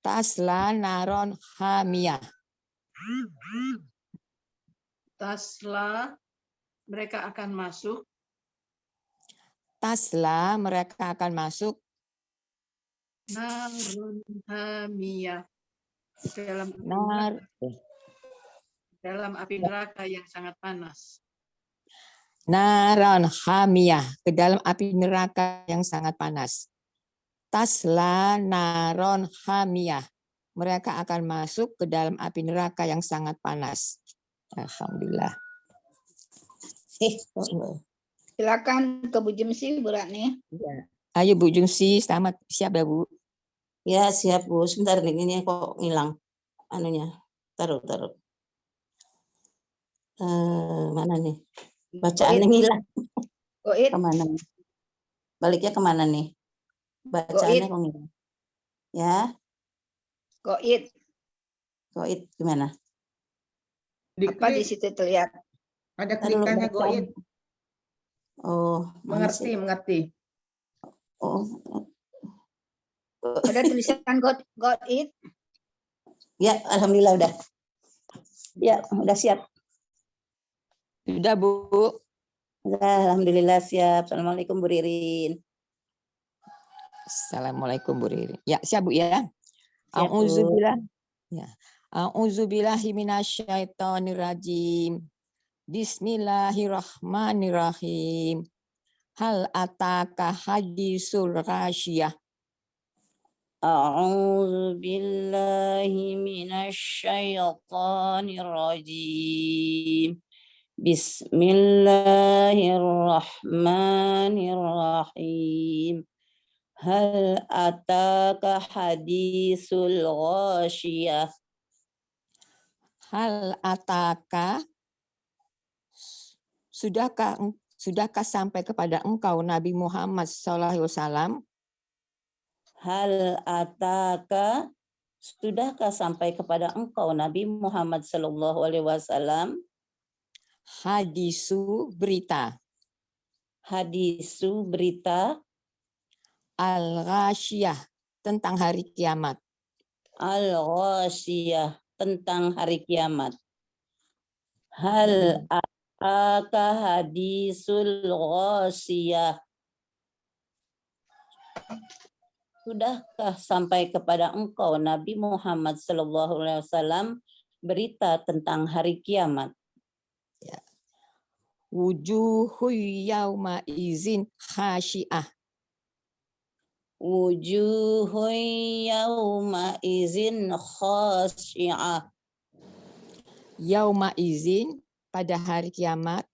Tasla naron hamiyah. Tasla, mereka akan masuk. Tasla, mereka akan masuk. Narun hamiyah. Dalam api neraka yang sangat panas. Naron hamiyah, ke dalam api neraka yang sangat panas. Tasla naron hamiyah, mereka akan masuk ke dalam api neraka yang sangat panas. Alhamdulillah. Silakan ke Bu Jumsi, Bu Ratni. Ya. Ayo Bu Jumsi, selamat siap ya Bu? Ya siap Bu. Sebentar nih, ini kok hilang anunya. Taruh. Mana nih? Bacaannya hilang. Kemana? Baliknya kemana nih? Bacaannya kok hilang. Ya. Goit gimana? Apa di situ terlihat? Ada klikannya Goit. Oh, mengerti. Oh. Ada tulisan got it. Ya, alhamdulillah udah. Ya, udah siap. Sudah Bu. Alhamdulillah siap. Assalamualaikum Bu Ririn. Assalamualaikum Bu Ririn. Ya, siap Bu ya. Siap, Bu. Auzubillah. Ya. Auzubillahi minasyaitonirrajim. Bismillahirrahmanirrahim. Hal ataka hadisul ghasyiyah. A'udzu billahi minasyaitonir rajim. Bismillahirrahmanirrahim. Hal ataka hadisul ghasyiyah. Hal ataka, sudahkah sampai kepada engkau Nabi Muhammad SAW? Hal ataka, sudahkah sampai kepada engkau Nabi Muhammad SAW? Hadisu berita. Hadisu berita. Al-Ghasyiyah, tentang hari kiamat. Al-Ghasyiyah, tentang hari kiamat. Hal ataka hadisul ghasyiyah. Sudahkah sampai kepada engkau Nabi Muhammad SAW berita tentang hari kiamat? Ya. Wujuhu yauma izin khasyiah. Wujuhu yauma izin khasyiah. Yauma izin, pada hari kiamat.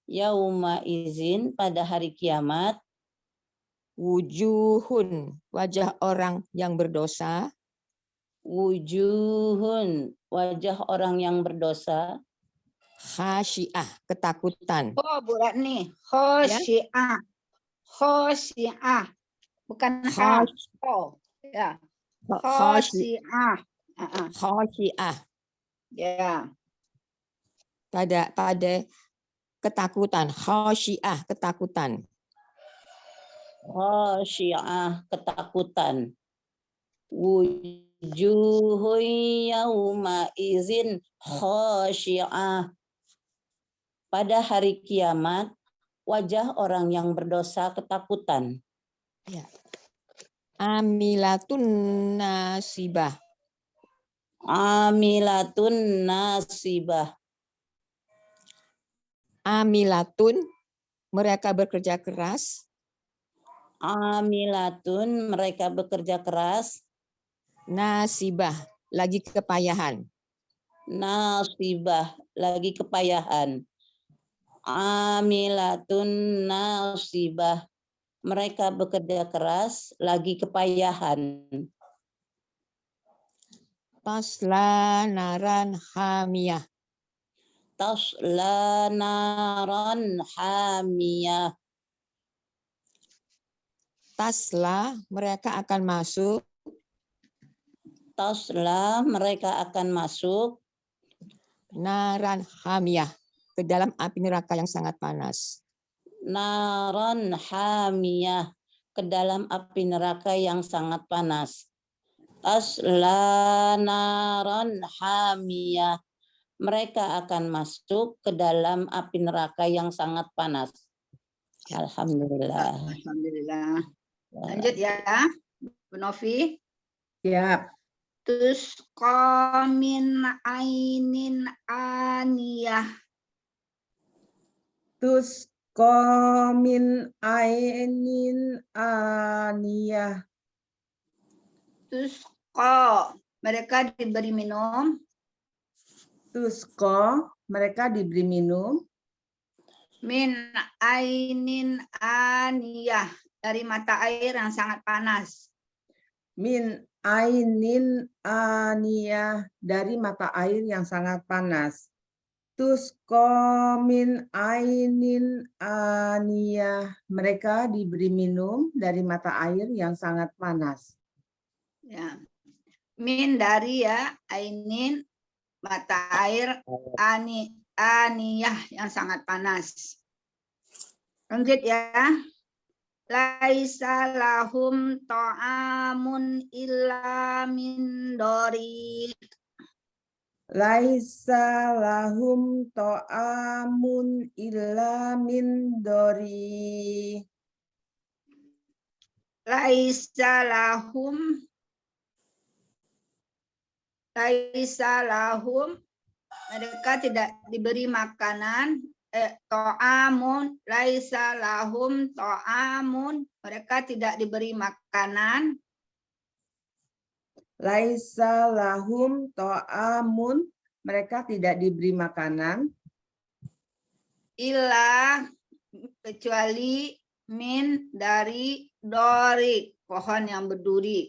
Yauma izin, pada hari kiamat. Wujuhun, wajah orang yang berdosa. Wujuhun, wajah orang yang berdosa. Khasyiah, ketakutan. Oh, Bu Ratni. Khasyiah. Khasyiah. Bukan oh. Ya. Khasyiah. Khasyiah. Ya. Pada ketakutan. Khasyiah, ketakutan. Khasyiah, ketakutan. Wujuhu yauma izin khasyiah. Pada hari kiamat, wajah orang yang berdosa ketakutan. Ya. Amilatun nasibah. Amilatun nasibah. Amilatun, mereka bekerja keras. Amilatun, mereka bekerja keras. Nasibah, lagi kepayahan. Nasibah, lagi kepayahan. Amilatun nasibah, mereka bekerja keras, lagi kepayahan. Tasla naran hamiyah. Tasla naran hamiyah. Tasla, mereka akan masuk. Tasla, mereka akan masuk. Naran hamiyah, ke dalam api neraka yang sangat panas. Naran hamiyah, ke dalam api neraka yang sangat panas. Tasla naron hamiyah. Mereka akan masuk ke dalam api neraka yang sangat panas. Alhamdulillah. Alhamdulillah. Lanjut ya, Bu Novi. Siap. Tusqa min ainin aniyah. Tusqa min ainin aniyah. Tusqa, mereka diberi minum. Tusqa, mereka diberi minum. Min ainin aniyah, dari mata air yang sangat panas. Min ainin aniyah, dari mata air yang sangat panas. Tusqa min ainin aniyah, mereka diberi minum dari mata air yang sangat panas. Ya. Min dari ya, ainin mata air, aniyah yang sangat panas. Lanjut ya. Laisa lahum ta'amun illa min dori. Laisa lahum ta'amun illa min dori. Laisa lahum, mereka tidak diberi makanan. Ta'amun, laisa lahum ta'amun, mereka tidak diberi makanan. Laisa lahum ta'amun, mereka tidak diberi makanan. Illa, kecuali min dari dori, pohon yang berduri.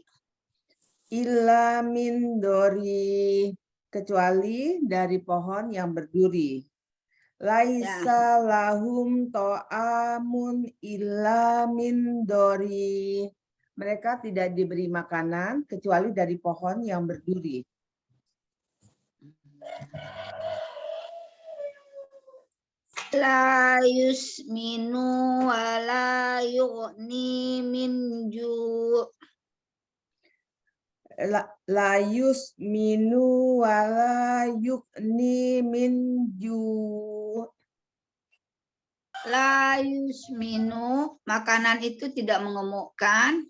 Illa min dori, kecuali dari pohon yang berduri. Laisa lahum ta'amun illa min dori. Mereka tidak diberi makanan kecuali dari pohon yang berduri. La yusminu wa la yughni min ju'. La yusminu wa la yughni min ju'. La yusminu, makanan itu tidak mengemukkan.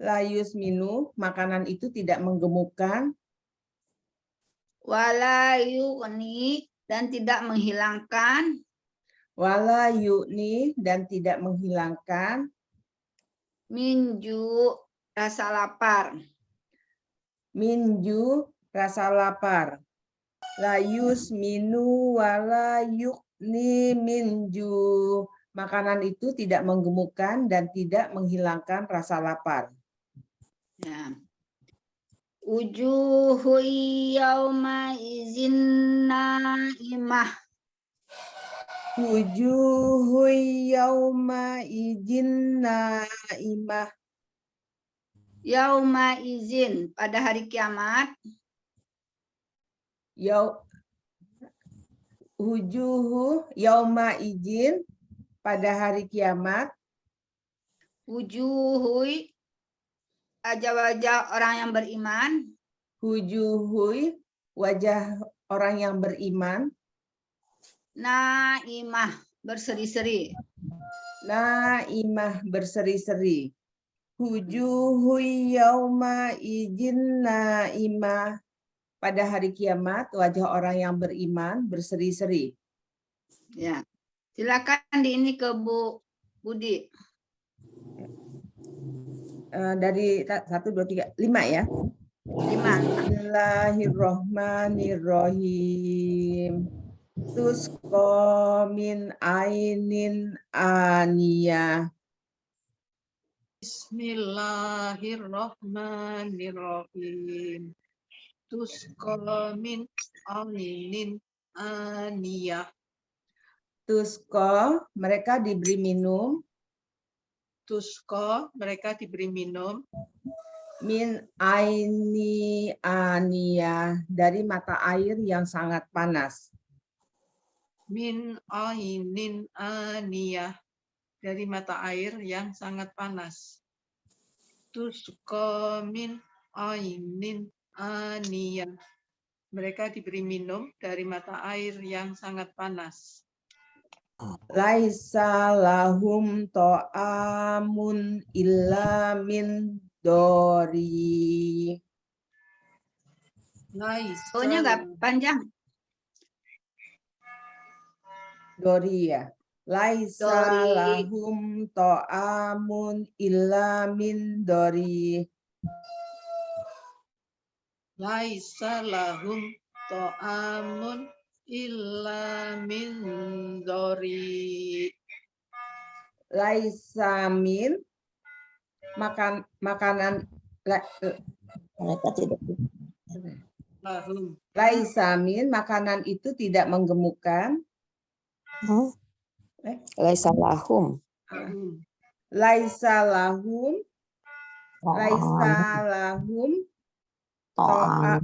La yusminu, makanan itu tidak menggemukkan. Wala yughni, dan tidak menghilangkan. Wala yu'ni, dan tidak menghilangkan. Minju, rasa lapar. Minju, rasa lapar. La yusminu wala yu'ni minju. Makanan itu tidak menggemukkan dan tidak menghilangkan rasa lapar. Ya. Wujuhu yawma izin naimah. Wujuhu yawma izin naimah. Yauma izin, pada hari kiamat. Wujuhu yawma izin, pada hari kiamat. Wujuhui, wajah-wajah orang yang beriman. Wujuhui, wajah orang yang beriman. Naimah, berseri-seri. Naimah, berseri-seri. Wujuhu yauma izin naimah. Pada hari kiamat, wajah orang yang beriman berseri-seri. Ya. Silakan di ini ke Bu Budi. Dari 1, 2, 3, 5 ya. 5. Bismillahirrahmanirrahim. Tusqa min ainin aniyah. Bismillahirrahmanirrahim. Tusqa min ainin aniyah. Tusqa, mereka diberi minum. Tusqa, mereka diberi minum. Min aini aniyah, dari mata air yang sangat panas. Min ainin aniyah, dari mata air yang sangat panas. Tusqa min ainin aniyah. Mereka diberi minum dari mata air yang sangat panas. Laisa lahum ta'amun illa min dori. Laisa O-nya nggak panjang. Dori ya. Laisa Dori. lahum ta'amun illa min dori. laisa lahum ta'amun illa min dori. Laisa min makanan Mereka tidak Lahum laisa min makanan itu tidak menggemukkan. Laisa lahum. lahum Laisa lahum to'a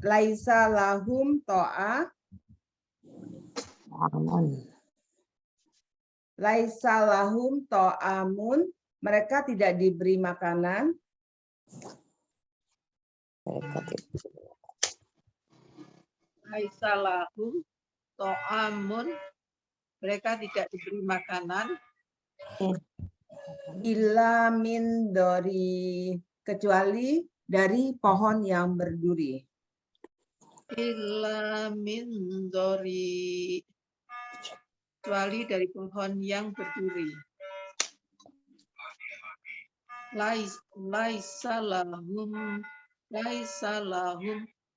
laisa lahum to'a laisa lahum to'amun, mereka tidak diberi makanan. laisa lahum ta'amun, mereka tidak diberi makanan Illa min dori, kecuali dari pohon yang berduri. illa min dori, kecuali dari pohon yang berduri. Laisa lahum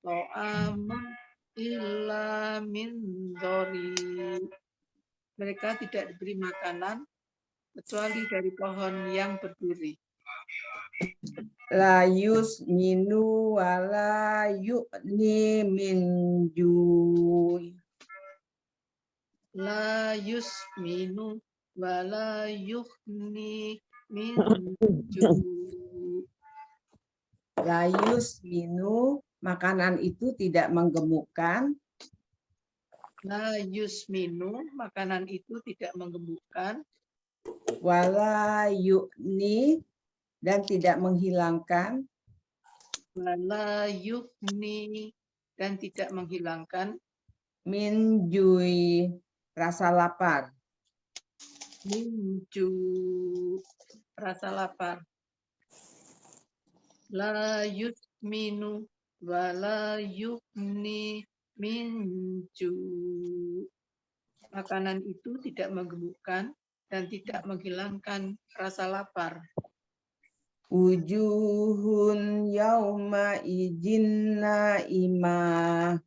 ta'amun illa min dori. Mereka tidak diberi makanan kecuali dari pohon yang berduri. La yusminu wa la yu'ni min ju'. La yusminu wa la yughni min ju'. La yusminu, makanan itu tidak menggemukkan. La yusminu, makanan itu tidak menggemukkan. Wala yu'ni, dan tidak menghilangkan. Wala yughni, dan tidak menghilangkan. Min jui, rasa lapar. Min ju', rasa lapar. La yusminu wa la yughni min ju'. Makanan itu tidak menggemukkan dan tidak menghilangkan rasa lapar. Wujuhun yauma izin naimah.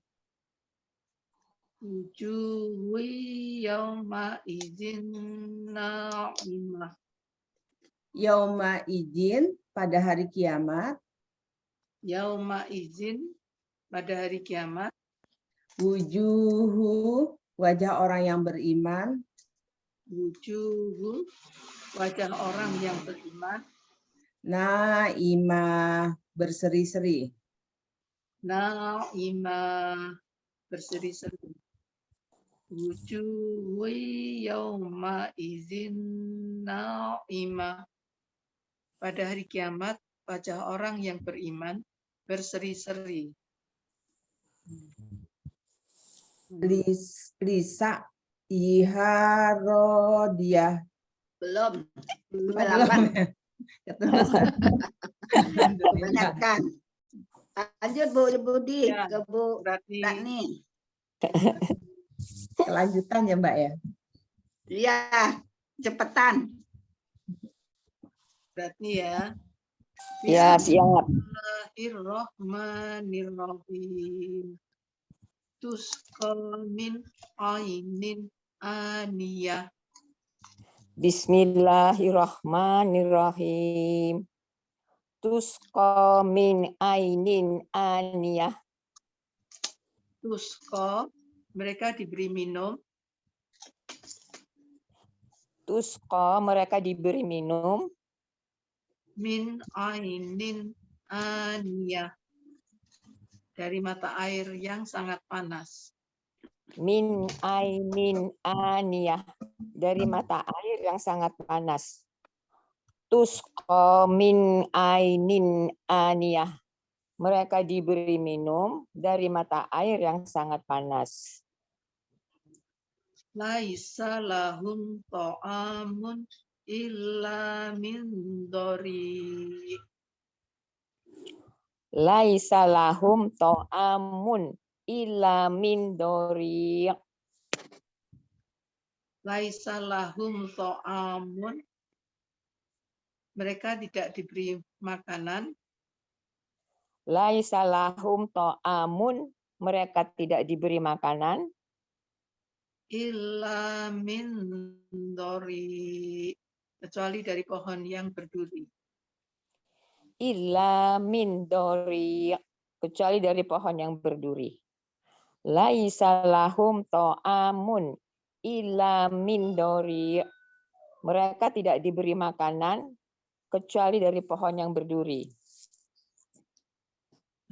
Wujuhi yauma izin na'imah. Yauma izin, pada hari kiamat. Yauma izin, pada hari kiamat. Wujuhu, wajah orang yang beriman. Wujuhu, wajah orang yang beriman. Naimah, berseri-seri. Na'imah, berseri-seri. Wujuhi yauma izin na'imah. Pada hari kiamat, wajah orang yang beriman berseri-seri. Lisa iharodiyah. Belum. Belum. Lambat. Kebanyakan. Lanjut Bu Budi Ya, ke Bu Berarti Rani. Kelanjutan ya Mbak ya. Iya, cepetan. berarti ya. Ya, siap. Bismillahirrahmanirrahim. Tusqa min ainin aniyah. Bismillahirrahmanirrahim. Tusqa min ainin aniyah. Tusqa, mereka diberi minum. Tusqa, mereka diberi minum. Min ainin aniyah, dari mata air yang sangat panas. Min ainin aniyah, dari mata air yang sangat panas. Tusqa min ainin aniyah, mereka diberi minum dari mata air yang sangat panas. Laisa lahum ta'amun illa min dhari. Laisa lahum ta'amun illa min dori. Laisa lahum ta'amun, mereka tidak diberi makanan Laisa lahum ta'amun, mereka tidak diberi makanan illa min dhari, kecuali dari pohon yang berduri. illa min dori, kecuali dari pohon yang berduri. Laisa lahum ta'amun illa min dori, mereka tidak diberi makanan kecuali dari pohon yang berduri.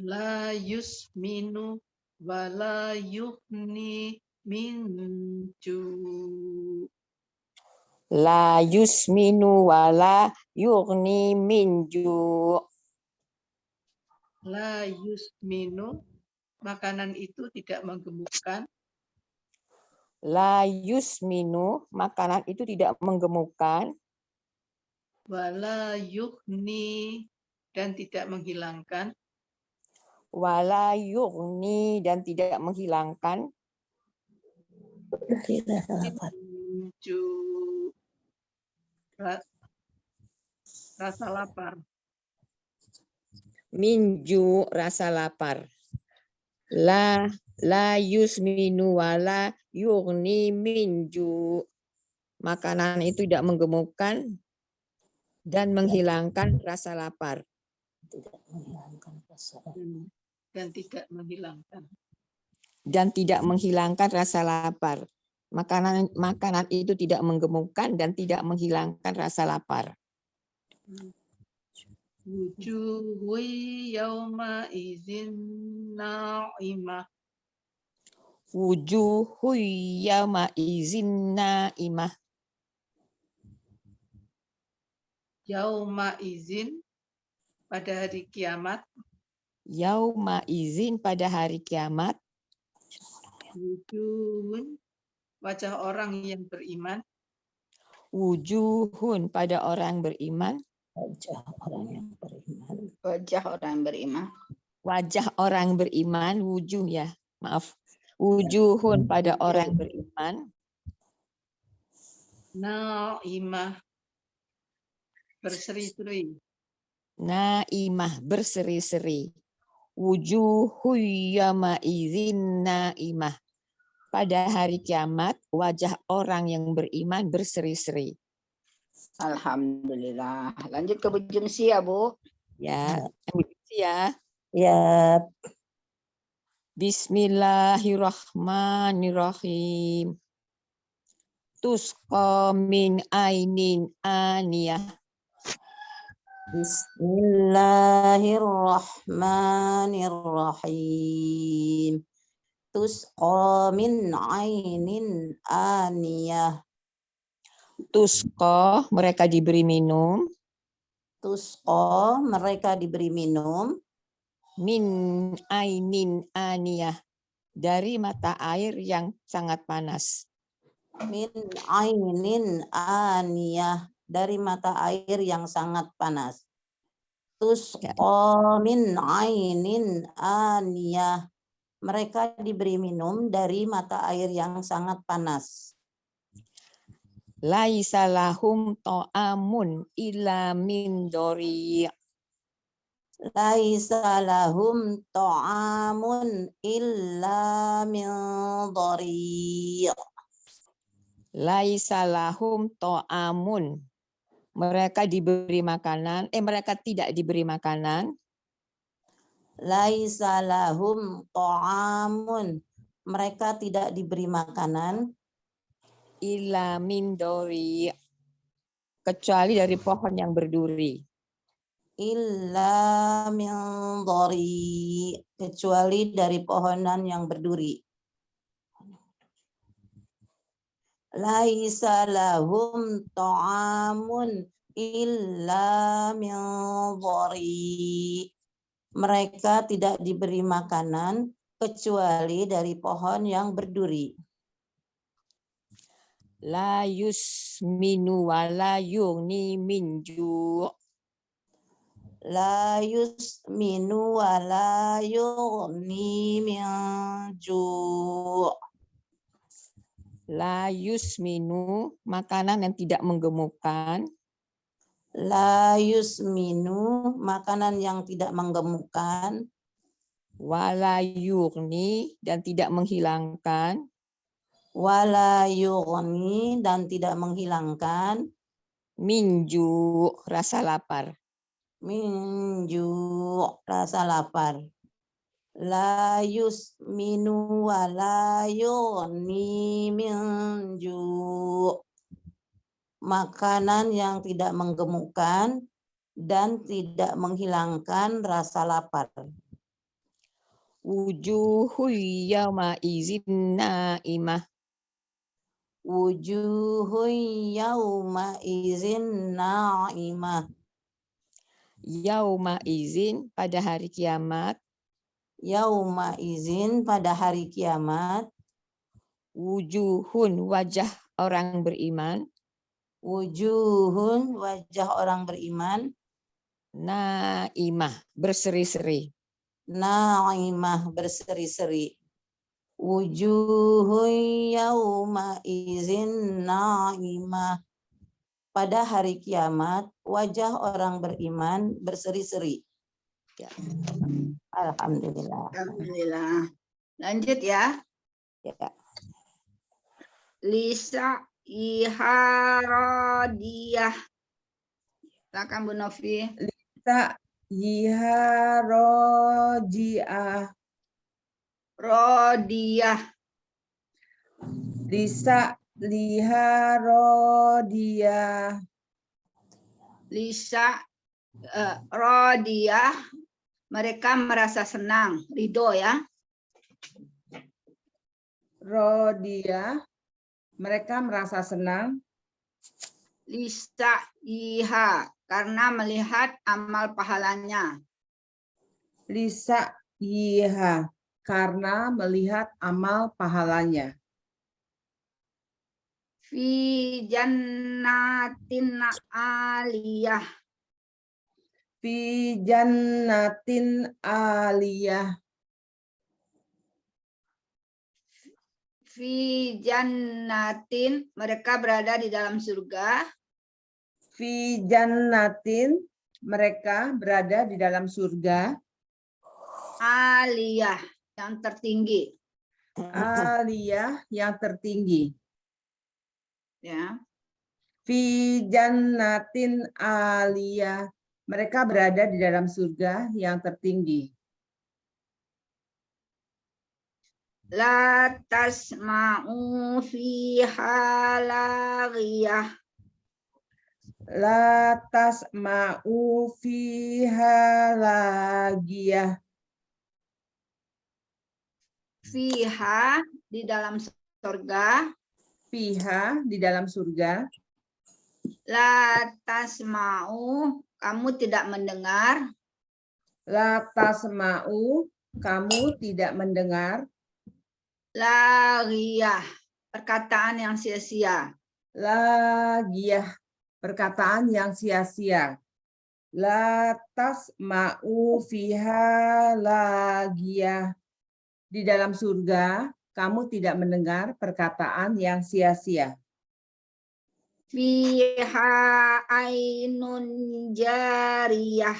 La yusminu wa la yughni min ju'. La yusminu wa la yughni min ju'. La yusminu, makanan itu tidak menggemukkan. La yusminu, makanan itu tidak menggemukkan. Wala yughni, dan tidak menghilangkan. Wala yughni, dan tidak menghilangkan. Ju' rasa lapar. Minju, rasa lapar. La yusminu wa la yughni minju. Makanan itu tidak menggemukkan dan menghilangkan rasa lapar. Dan tidak menghilangkan. Dan tidak menghilangkan rasa lapar. Makanan itu tidak menggemukkan dan tidak menghilangkan rasa lapar. Wujuhu yawma izin na'imah. Wujuhu yawma izin na'imah. Yauma izin, pada hari kiamat. Yauma izin, pada hari kiamat. Wujuhun, wajah orang yang beriman. Wujuhun, pada orang beriman. Wajah orang yang beriman. Wajah orang beriman. Wajah orang beriman, wujuh ya, maaf. Wujuhun, pada orang beriman. Na'imah, berseri-seri. Na'imah, berseri-seri. Wujuhu yawma izin na'imah. Pada hari kiamat, wajah orang yang beriman berseri-seri. Alhamdulillah. Lanjut ke Bu Jumsi ya, Bu. Ya, Ya, Bismillahirrahmanirrahim. Tusqa min ainin aniyah. Bismillahirrahmanirrahim. Tusqa min ainin aniyah. Tusqa, mereka diberi minum. Tusqa, mereka diberi minum. Min ainin aniyah, dari mata air yang sangat panas. Min ainin aniyah, dari mata air yang sangat panas. Tusqa min ainin aniyah, mereka diberi minum dari mata air yang sangat panas. Laisa lahum ta'amun illa min dori. Laisa lahum ta'amun illa min dhari'. Laisa lahum ta'amun, mereka diberi makanan, mereka tidak diberi makanan. Laisa lahum ta'amun, mereka tidak diberi makanan. Illa min dori, kecuali dari pohon yang berduri. Illa min dhari', kecuali dari pohonan yang berduri. laisa lahum ta'amun illa min dhari. Mereka tidak diberi makanan kecuali dari pohon yang berduri. La yusminu wa la yughni min ju'. La yusminu wa la yughni min ju'. La yusminu, makanan yang tidak menggemukkan. La yusminu, makanan yang tidak menggemukkan. Wala yughni, dan tidak menghilangkan. Wala yughni, dan tidak menghilangkan. Minju, rasa lapar. Minju, rasa lapar. La yusminu wa la yughni min ju'. Makanan yang tidak menggemukkan dan tidak menghilangkan rasa lapar. Wujuhu yawma izin na'imah. Wujuhun yawma izin na'imah. Yauma izin, pada hari kiamat. Yauma izin, pada hari kiamat. Wujuhun, wajah orang beriman. Wujuhun, wajah orang beriman. Na'imah, berseri-seri. Na'imah, berseri-seri. Wujuhun yauma izin na'imah. Pada hari kiamat, wajah orang beriman berseri-seri. Ya. Alhamdulillah. Alhamdulillah. Lanjut ya. Ya. Lisa iharodiyah. Silakan Bu Novi. Tak yiharojiah. Rodiyah. Lisa liharodiyah. Lisa rodiyah. Mereka merasa senang. Ridho ya. Rodiyah. Mereka merasa senang. Lisa iha. Karena melihat amal pahalanya. Lisa yiha. Karena melihat amal pahalanya. Fi jannatin aliyah. Fi jannatin aliyah. Fi jannatin, mereka berada di dalam surga. Fi jannatin, mereka berada di dalam surga. Aliyah, yang tertinggi. Aliyah, yang tertinggi. Ya. Fi jannatin aliyah. Mereka berada di dalam surga yang tertinggi. La tasma'u fiha laghiyah. La tasma'u fiha lagiyah. Fiha, di dalam surga. Fiha, di dalam surga. La tasma'u, kamu tidak mendengar. La tasma'u, kamu tidak mendengar. Laghiyah, perkataan yang sia-sia. Lagiyah, perkataan yang sia-sia. La tasma'u fiha lagiyah. Di dalam surga, kamu tidak mendengar perkataan yang sia-sia. Fiha ainun jariyah.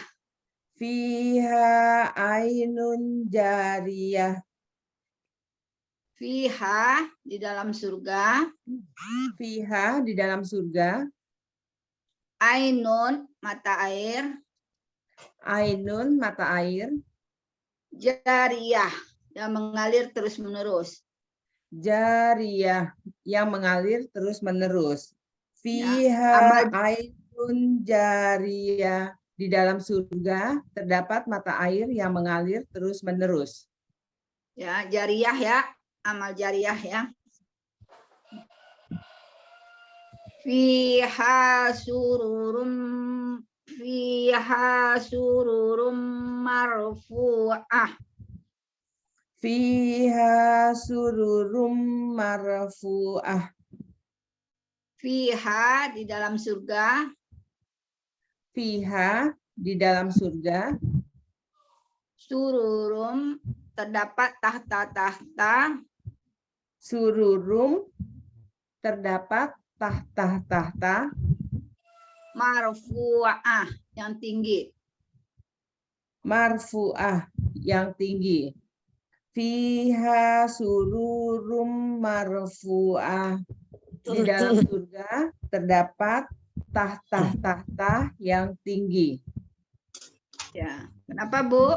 Fiha ainun jariyah. Fiha, di dalam surga. Fiha, di dalam surga. Ainun, mata air. Ainun, mata air. Jariyah, yang mengalir terus-menerus. Jariyah, yang mengalir terus-menerus. Ya, Fiha ainun jariyah. Di dalam surga terdapat mata air yang mengalir terus-menerus. Ya, jariyah ya, amal jariyah ya. Fiha sururum marfu'ah. Fiha sururum marfu'ah. Fiha di dalam surga. Fiha di dalam surga. Sururum terdapat tahta-tahta. Sururum terdapat tahta-tahta. Marfu'ah yang tinggi. Marfu'ah yang tinggi. Fiha sururum marfu'ah. Di dalam surga terdapat tahta-tahta yang tinggi. Ya, kenapa Bu?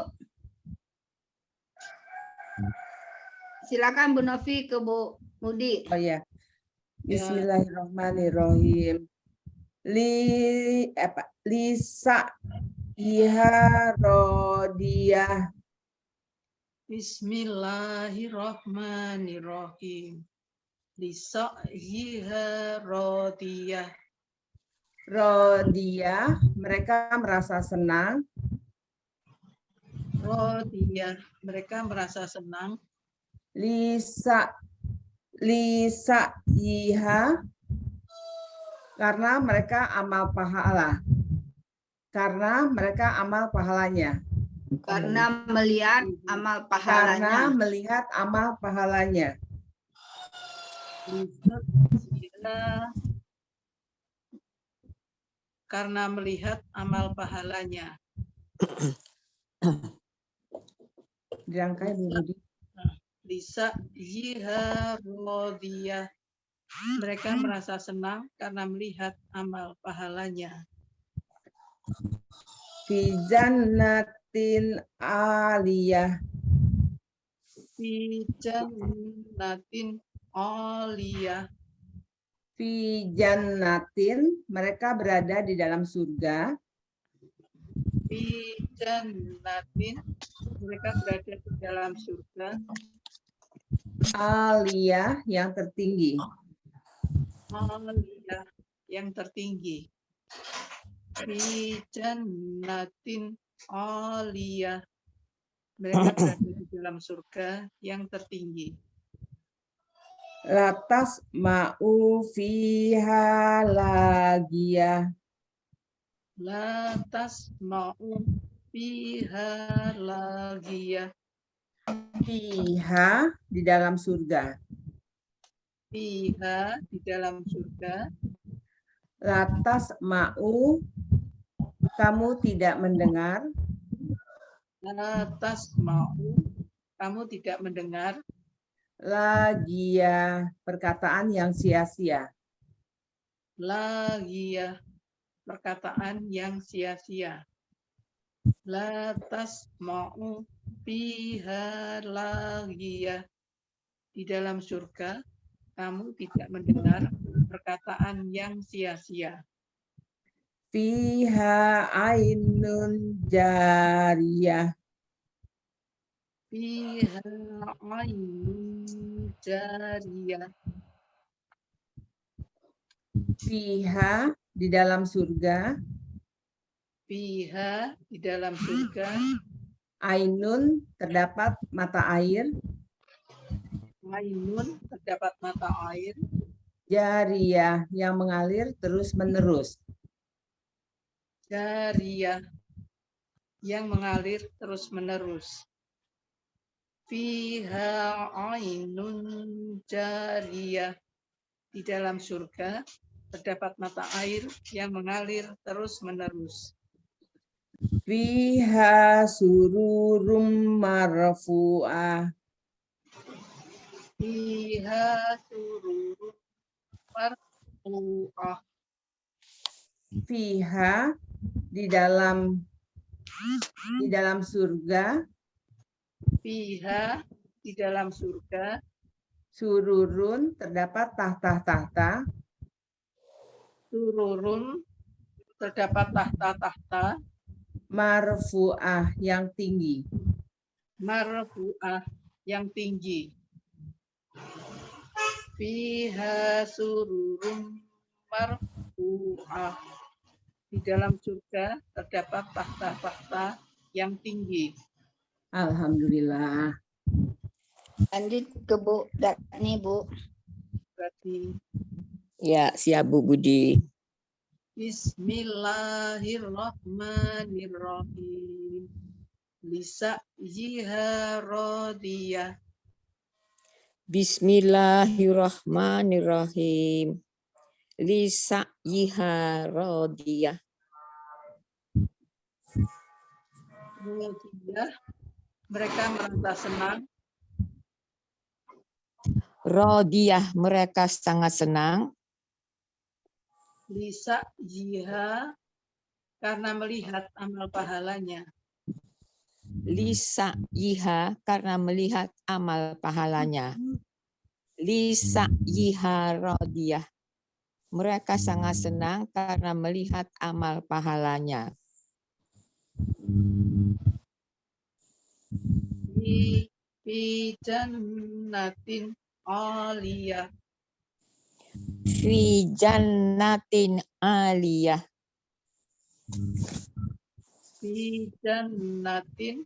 Silakan Bu Novi ke Bu Mudi. Oh ya. Bismillahirrahmanirrahim. Lisa iha rodiyah. Bismillahirrahmanirrahim. Lisa'yiha radiyah. Rodiyah, mereka merasa senang. Radiyah, mereka merasa senang. Lisa iha, karena mereka amal pahala. Karena mereka amal pahalanya. Karena melihat amal Karena pahalanya. melihat amal pahalanya. Lisa'yiha, karena melihat amal pahalanya. Dirangkai Bu Budi. Lisa'yiha radiyah, mereka merasa senang karena melihat amal pahalanya. Fi jannatin aliyah. Fi jannatin aliyah, Fi jannatin, mereka berada di dalam surga. fi jannatin, mereka berada di dalam surga. Aliyah yang tertinggi. Aliyah, yang tertinggi. Fi jannatin aliyah, mereka berada di dalam surga yang tertinggi. Latas ma'u fiha lagiyah. La tasma'u fiha lagiyah, Fiha di dalam surga. fiha di dalam surga. Latas ma'u, kamu tidak mendengar. La tasma'u, kamu tidak mendengar. Lagiyah, perkataan yang sia-sia. Lagiyah, perkataan yang sia-sia. La tasma'u fiha lagiyah, di dalam surga kamu tidak mendengar perkataan yang sia-sia. Fiha ainun jariyah. Fiha ainun jariyah, Fiha di dalam surga. fiha di dalam surga. Ainun terdapat mata air. Ainun terdapat mata air. Jariyah yang mengalir terus-menerus. Jariyah, yang mengalir terus-menerus. Fiha ainun jariyah, di dalam surga terdapat mata air yang mengalir terus-menerus. Fiha sururum marfu'ah. Fiha sururun marfu'ah, Fiha di dalam surga. fiha di dalam surga. Sururun terdapat tahta-tahta. Sururun terdapat tahta-tahta. Marfu'ah yang tinggi. Marfu'ah yang tinggi. Fiha sururun marfu'ah. Di dalam surga terdapat takhta-takhta yang tinggi. Alhamdulillah. Lanjut ke Bu Dakni, Bu. Berarti Ya, siap Bu Budi. Bismillahirrahmanirrahim. Lisa'yiha radiyah. Bismillahirrahmanirrahim. Lisa'yiha radiyah. Radiyah, mereka merasa senang. Radiyah, mereka sangat senang. Lisa'yiha, karena melihat amal pahalanya. Lisa'yiha, karena melihat amal pahalanya. Lisa'yiha radiyah, mereka sangat senang karena melihat amal pahalanya. Fi jannatin aliyah. Fi jannatin aliyah. Fi jannatin,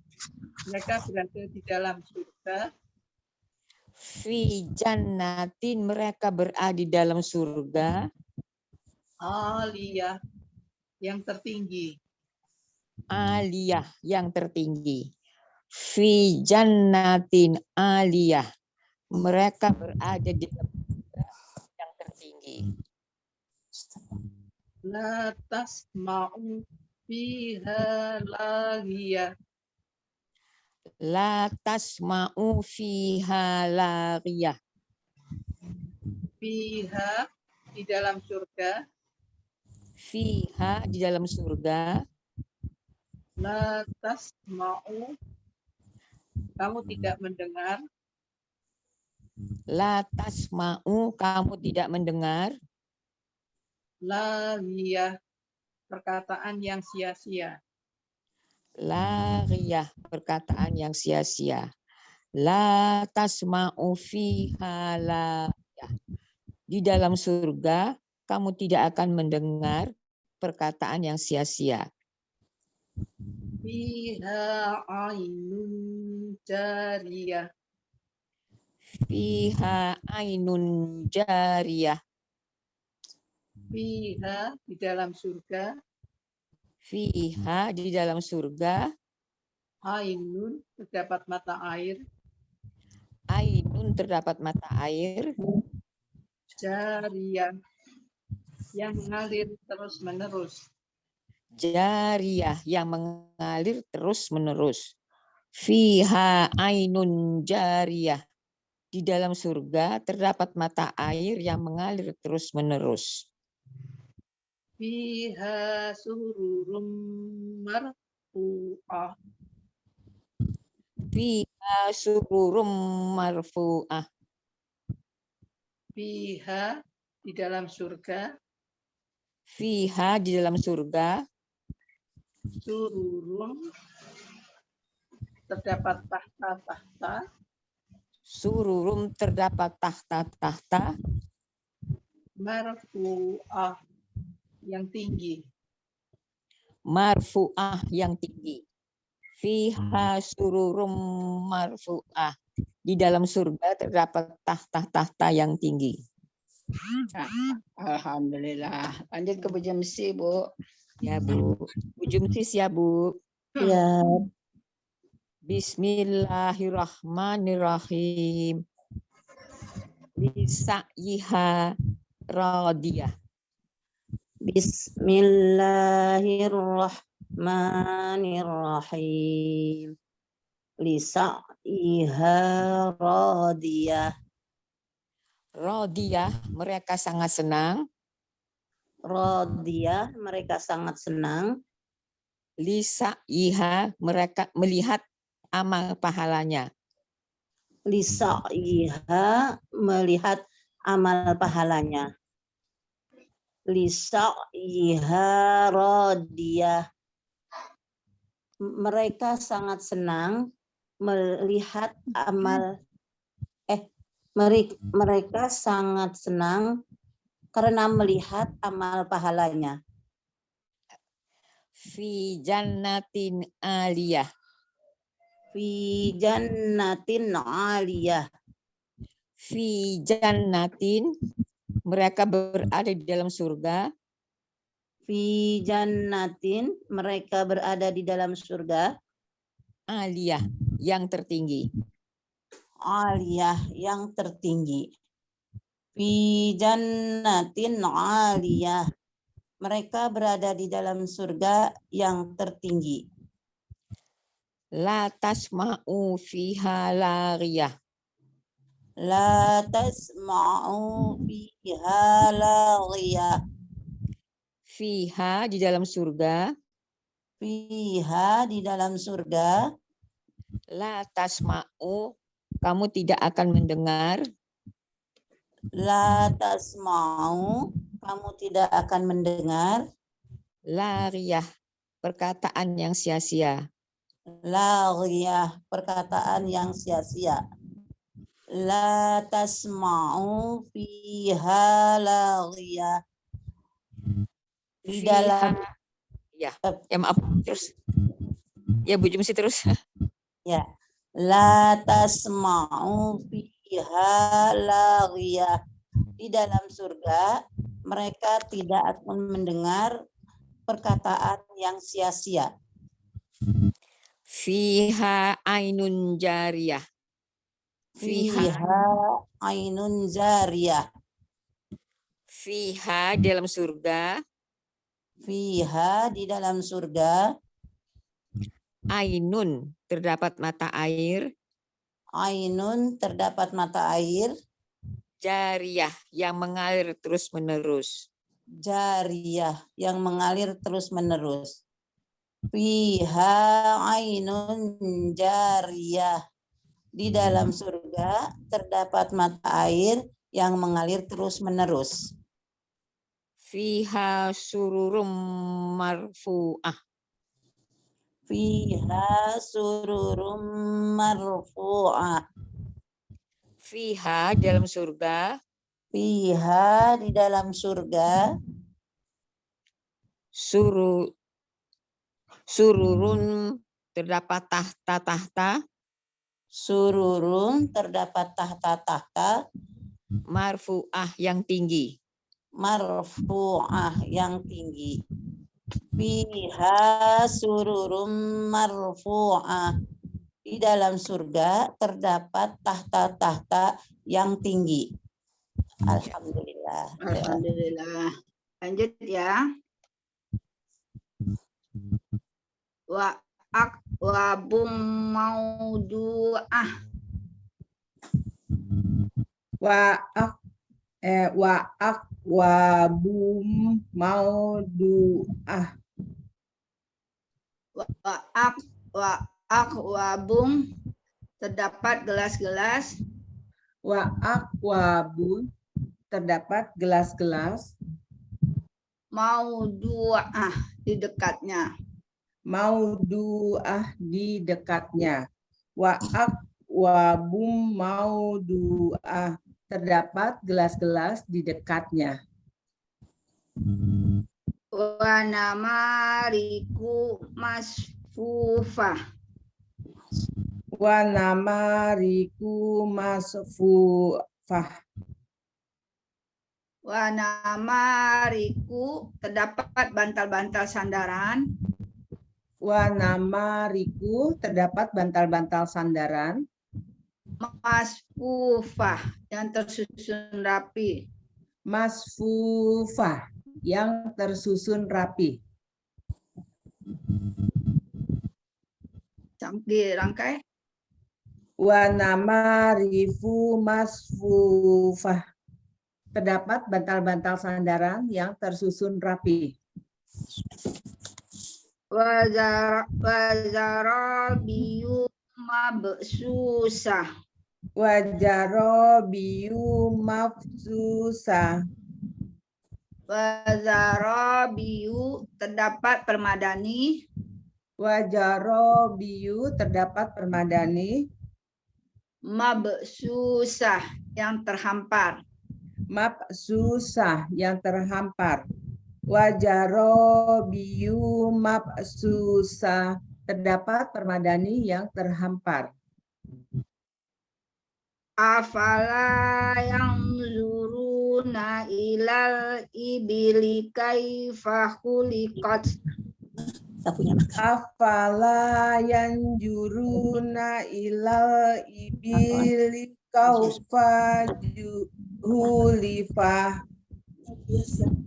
mereka berada di dalam surga. Fi jannatin, mereka berada di dalam surga. Aliyah, yang tertinggi. Aliyah, yang tertinggi. Fi jannatin aliyah, mereka berada di dalam surga yang tertinggi. La tasma'u fiha laghiyah. La tasma'u fiha laghiyah. Fiha, di dalam surga. Fiha, di dalam surga. La tasma'u, kamu tidak mendengar. La tasma'u, kamu tidak mendengar. Laghiyah, perkataan yang sia-sia. Laghiyah, perkataan yang sia-sia. La tasma'u fiha laghiyah. Di dalam surga, kamu tidak akan mendengar perkataan yang sia-sia. Fiha ainun jariyah. Fiha ainun jariyah. Fiha, di dalam surga. Fiha, di dalam surga. Ainun, terdapat mata air. Ainun, terdapat mata air. Jariyah, yang mengalir terus-menerus. Jariyah, yang mengalir terus-menerus. Fiha ainun jariyah. Di dalam surga terdapat mata air yang mengalir terus-menerus. Fiha sururum marfu'ah. Fiha sururum marfu'ah. Fiha, di dalam surga. Fiha, di dalam surga. Sururum, terdapat tahta-tahta. Sururum, terdapat tahta-tahta. Marfu'ah, yang tinggi. Marfu'ah, yang tinggi. Fiha sururum marfu'ah. Di dalam surga terdapat tahta-tahta yang tinggi. Alhamdulillah. Lanjut ke Bu Jemsi, Bu. Ya Bu. Bu Jumsis ya Bu. Ya, Bismillahirrahmanirrahim. Lisa'yiha radiyah. Bismillahirrahmanirrahim. Lisa'iha radiyah. Radiyah, mereka sangat senang. Radiyah, mereka sangat senang. Lisa'yiha, mereka melihat amal pahalanya. Lisa'iha, melihat amal pahalanya. Lisa'iha radiyah. Mereka sangat senang melihat amal mereka sangat senang karena melihat amal pahalanya. Fi jannatin aliyah. Fi jannatin aliyah. Fi jannatin, mereka berada di dalam surga. Fi jannatin, mereka berada di dalam surga. Aliyah, yang tertinggi. Aliyah, yang tertinggi. Fi jannatin aliyah. Mereka berada di dalam surga yang tertinggi. La tasma'u fiha laghiyah. La tasma'u fiha laghiyah. Fiha, di dalam surga. Fiha, di dalam surga. La tasma'u, kamu tidak akan mendengar. La tasma'u, kamu tidak akan mendengar. Laghiyah, perkataan yang sia-sia. Laghiyah, perkataan yang sia-sia. La tasma'u fiha laghiyah. Di dalam, Ya maaf, terus. Ya Bu Jumsi terus. ya. La tasma'u fiha laghiyah. Di dalam surga mereka tidak akan mendengar perkataan yang sia-sia. Fiha ainun jariyah. Fiha ainun jariyah. Fiha, dalam surga. Fiha, di dalam surga. Ainun, terdapat mata air. Ainun, terdapat mata air. Jariyah, yang mengalir terus-menerus. Jariyah, yang mengalir terus-menerus. Fiha ainun jariyah. Di dalam surga terdapat mata air yang mengalir terus-menerus. Fiha sururum marfu'ah. Fiha sururum marfu'ah. Fiha, dalam surga. Fiha, di dalam surga. Sururun, terdapat tahta-tahta. Sururun, terdapat tahta-tahta. Marfu'ah, yang tinggi. Marfu'ah, yang tinggi. Fiha sururum marfu'ah. Di dalam surga terdapat tahta-tahta yang tinggi. Alhamdulillah. Alhamdulillah. Lanjut ya. Wa bum maudu'ah. Wa bum maudu'ah. Wa bum, terdapat gelas-gelas. Wa akwabun, terdapat gelas-gelas. Maudu'ah, di dekatnya. Maudu'ah, di dekatnya. Wa akwabum maudu'ah, terdapat gelas-gelas di dekatnya. Wa namariku masfufah. Wa namariku masfufah. Wa namariku, terdapat bantal-bantal sandaran. Wa namariku, terdapat bantal-bantal sandaran. Masfufah, yang tersusun rapi. Masfufah, yang tersusun rapi. Dirangkai. Wa namarifu masfufah, terdapat bantal-bantal sandaran yang tersusun rapi. Wa zarabiyu mabsusah. Wa jarobiyu mafsusah. Wa zarabiyu, terdapat permadani. Wa jarobiyu, terdapat permadani. Mabsusah, yang terhampar. mabsusah yang terhampar. Wajarobiyu mabsusah, terdapat permadani yang terhampar. Afala yang zuruna ilal ibili kaifa khuliqat. Afala yanjuruna ilal ibili kaufa hulifah.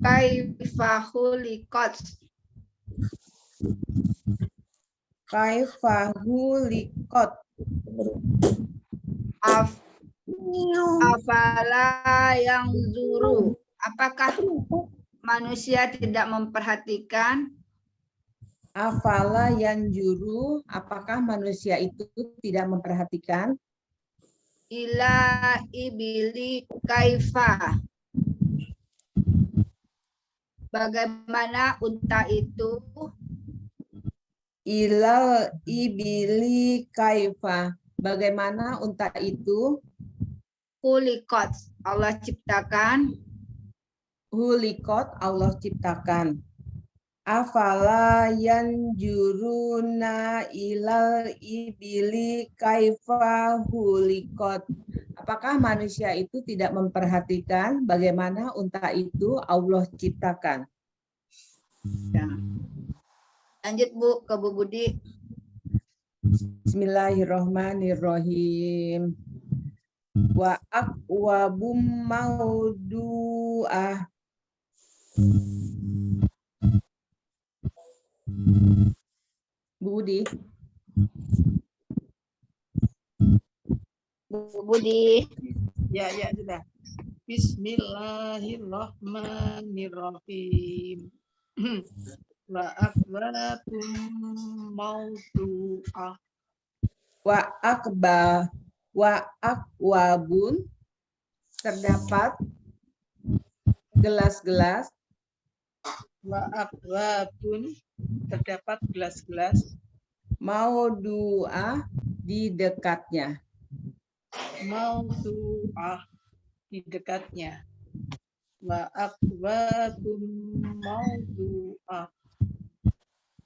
Kaifa khuliqat. Kaifa hulikot. Afala yang zuru. Apakah manusia tidak memperhatikan? Afala yanjuru, apakah manusia itu tidak memperhatikan? Ila ibili kaifa. Bagaimana unta itu? Ilal ibili kaifa. Bagaimana unta itu? Khuliqat. Allah ciptakan. Hulikot, Allah ciptakan. Afala yanjuruna ilal ibili kaifa hulikot. Apakah manusia itu tidak memperhatikan bagaimana unta itu Allah ciptakan? Ya. Lanjut Bu ke Bu Budi. Bismillahirrahmanirrahim. Wa aqwabum maudu'ah. Bu Budi. Bu Budi. Ya, sudah. Bismillahirrahmanirrahim. Wa akwabum maudu'ah. Wa akwabun, terdapat gelas-gelas. Wa akwabun, terdapat gelas-gelas. Maudu'ah, di dekatnya. Maudu'ah, di dekatnya. Wa akwabum maudu'ah,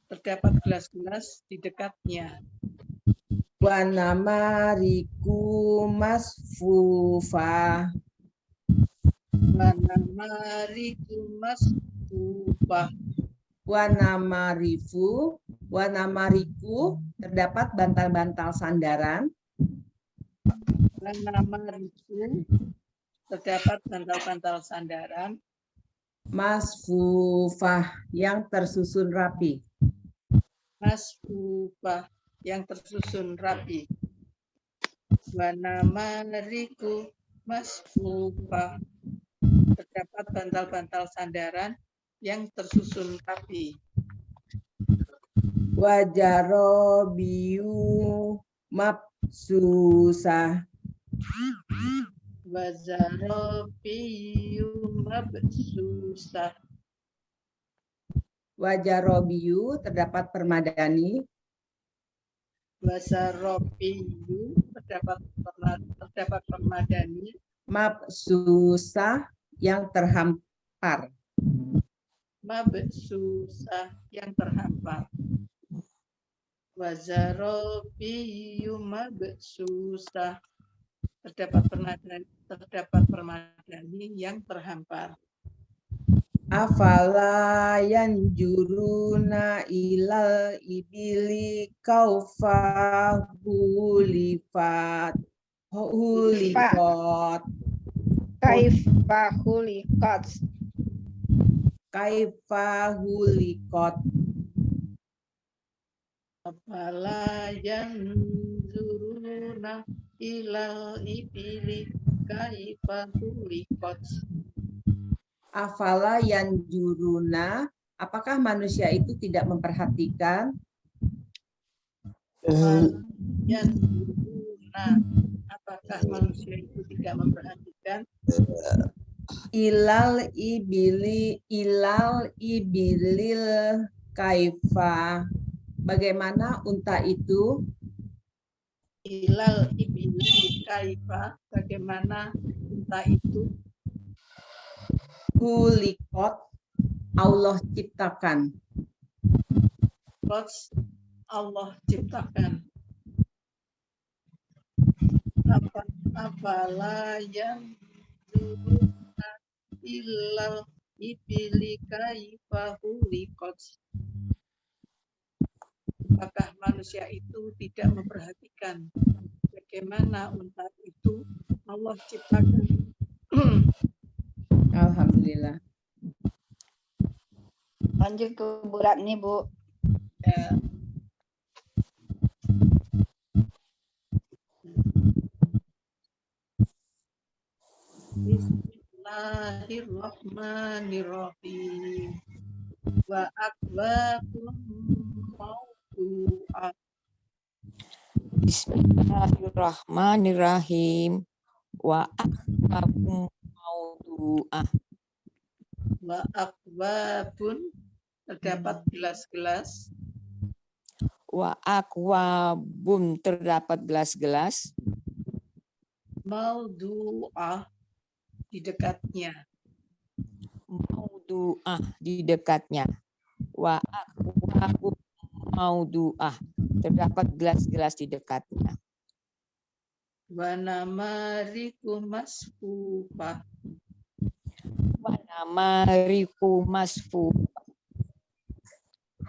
terdapat gelas-gelas di dekatnya. Wa namariku masfufah. Wa namariku masfufah. Wa namariku, terdapat bantal-bantal sandaran. Wa namariku, terdapat bantal-bantal sandaran. Masfufah, yang tersusun rapi. Masfufah, yang tersusun rapi. Wa namariku masfufah, terdapat bantal-bantal sandaran yang tersusun rapi. Wajarobiyu mabsusah. Wajarobiyu mabsusah. Wajarobiyu, terdapat permadani. Wajarobiyu, terdapat permadani. Mabsusah, yang terhampar. Mabsusah, yang terhampar. Wajarobiyu mabsusah, terdapat permadani yang terhampar. Afala yanjuruna ilal ibili kaufa hulikot. Kaifa khuliqat. Kaifa hulikot. Afala yanzuruna ilal ibili kaifa khuliqat. Afala yanjuruna, apakah manusia itu tidak memperhatikan? Yanzuruna, apakah manusia itu tidak memperhatikan? Ilal ibilil kaifa. Bagaimana unta itu? Ilal ibili kaifa, bagaimana unta itu? Hulikot, Allah ciptakan. Kots, Allah ciptakan. Apalah yang ilal ibili kaifa hulikot. Apakah manusia itu tidak memperhatikan bagaimana unta itu Allah ciptakan? Alhamdulillah. Lanjut ke Bu Ratni, Bu. Ya. Bismillahirrahmanirrahim. Wa akwabun mawdu'ah. Bismillahirrahmanirrahim. Wa akwabum maudu'ah. Wa akwabun, terdapat gelas-gelas. Wa akwabum, terdapat gelas-gelas. Mawdu'ah, di dekatnya. Maudu'ah, di dekatnya. Wa akwabum maudu'ah, terdapat gelas-gelas di dekatnya. Wa namariku masfufah. Wa namariku masfufah.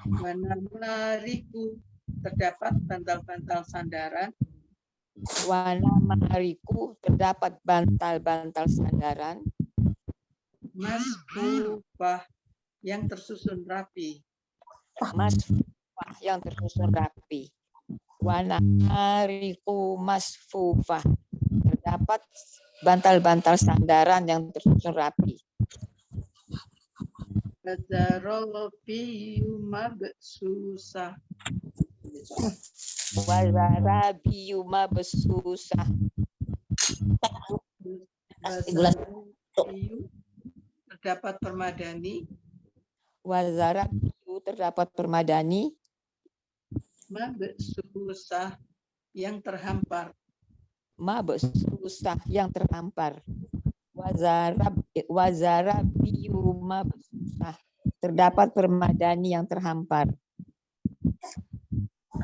Wa namariku, terdapat bantal-bantal sandaran. Wa namariku, terdapat bantal-bantal sandaran. Masfufah, yang tersusun rapi. Masfufah, yang tersusun rapi. Wa namariku masfufah, terdapat bantal-bantal sandaran yang tersusun rapi. Wazarabiyu mabsusah. Wa zarabiyu mabsusah. Wazarabiyu, terdapat permadani. Wa zarabiyu, terdapat permadani. Mabsusah, yang terhampar. Mabsusah, yang terhampar. Wa zarabiyu mabsusah, terdapat permadani yang terhampar.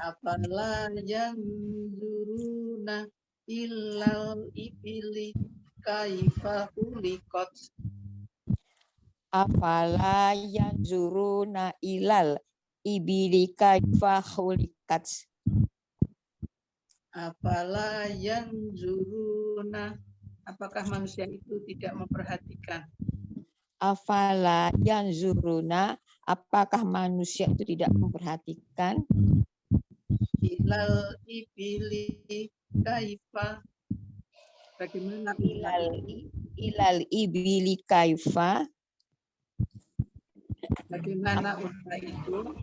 Apalah yang zuruna illal ibili kaifa hulikot. Afala yanzuruna ilal ibili kaifa khuliqat. Apalah yang zuruna, apakah manusia itu tidak memperhatikan? Afala yanzuruna, apakah manusia itu tidak memperhatikan? Ilal ibili kaifa, bagaimana Ilal ibili kaifa, bagaimana unta itu?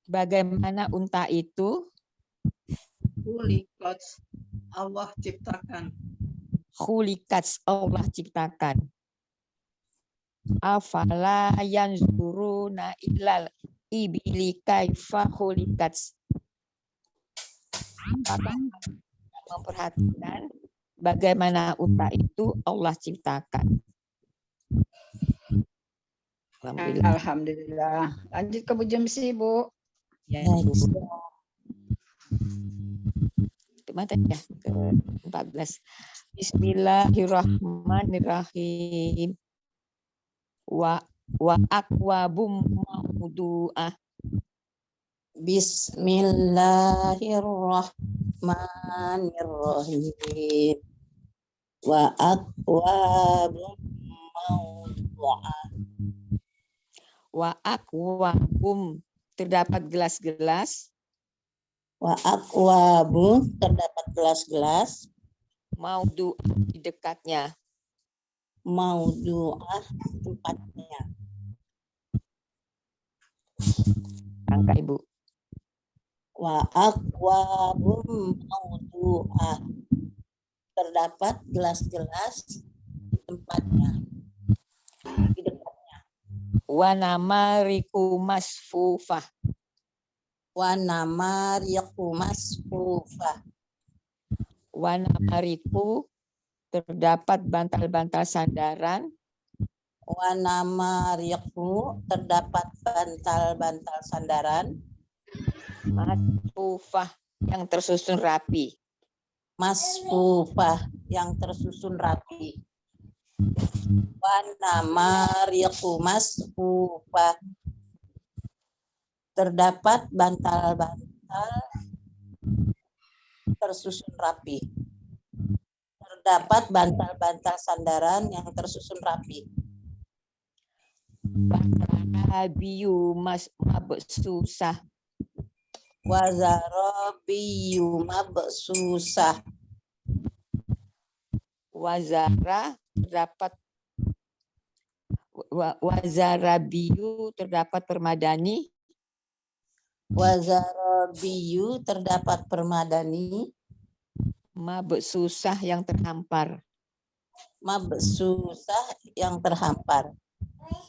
Bagaimana unta itu? Hulikot, Allah ciptakan. Khuliqat, Allah ciptakan. Afala yanzuruna ilal ibili kaifa khuliqat. Apakah memperhatikan bagaimana unta itu Allah ciptakan? Alhamdulillah. Alhamdulillah. Lanjut ke Bu Jemsi, Bu. Ya, Bu. Itu tadi ya, ke-14. Bismillahirrahmanirrahim. Wa akwabum maudu'ah. Bismillahirrahmanirrahim. Wa akwabum maudu'ah. Wa akwabum, terdapat gelas-gelas. Wa akwabum, terdapat gelas-gelas. Maudu'ah, di dekatnya. Maudu'ah, tempatnya. Angka Ibu. Wa akwabum maudu'ah, terdapat gelas-gelas di tempatnya, di dekatnya. Wa namariku masfufah. Wa namariqu masfufah. Wana mariku terdapat bantal-bantal sandaran. Wa namariqu terdapat bantal-bantal sandaran. Masfufah yang tersusun rapi. Masfufah yang tersusun rapi. Wa namariqu masfufah terdapat bantal-bantal tersusun rapi. Terdapat bantal-bantal sandaran yang tersusun rapi. Biyu mabsusah. Wazarabiyu mabsusah. Wazara terdapat wazarabiyu terdapat permadani. Wazarabiyu terdapat permadani. Mabsusah yang terhampar. Mabsusah yang terhampar.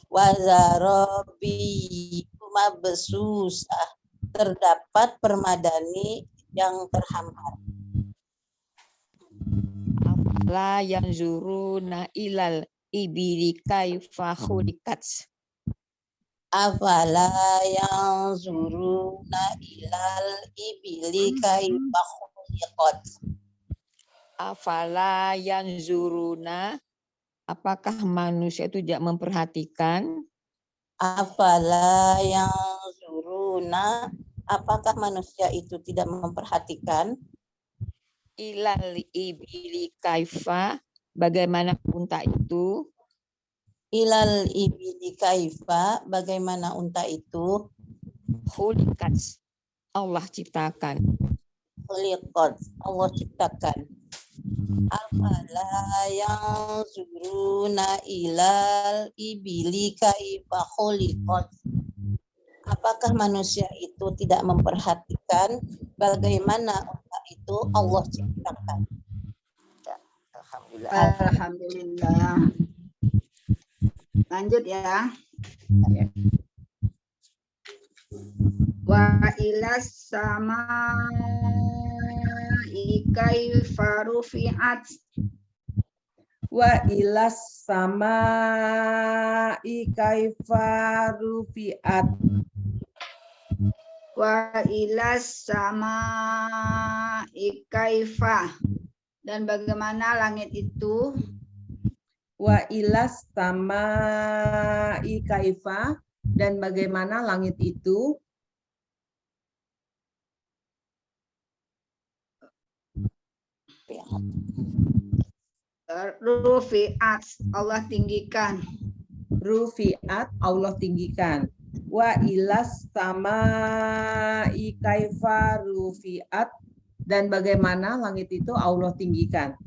Wazarabiyu mabsusah terdapat permadani yang terhampar. La yanzuruna ilal ibili kaifa khuliqat. Afala yanzuruna ilal ibili kaifa khuliqat. Afala yanzuruna, apakah manusia itu tidak memperhatikan? Afala yanzuruna, apakah manusia itu tidak memperhatikan? Ilal ibili kaifa, bagaimana unta itu? Ilal ibili kaifa, bagaimana unta itu? Khuliqat, Allah ciptakan. Khuliqat, Allah ciptakan. Afala yanzuruna ilal ibili kaifa khuliqat. Apakah manusia itu tidak memperhatikan bagaimana unta itu Allah ciptakan? Alhamdulillah. Alhamdulillah. Lanjut ya. Wa ilas samai kaifa rufi'at. Wa ilas samai kaifa rufi'at. Wa ilas samai kaifa. Dan bagaimana langit itu? Wa ilas samai kaifa, dan bagaimana langit itu? Rufi'at, Allah tinggikan. Rufi'at, Allah tinggikan. Wa ilas samai kaifa rufi'at, dan bagaimana langit itu Allah tinggikan.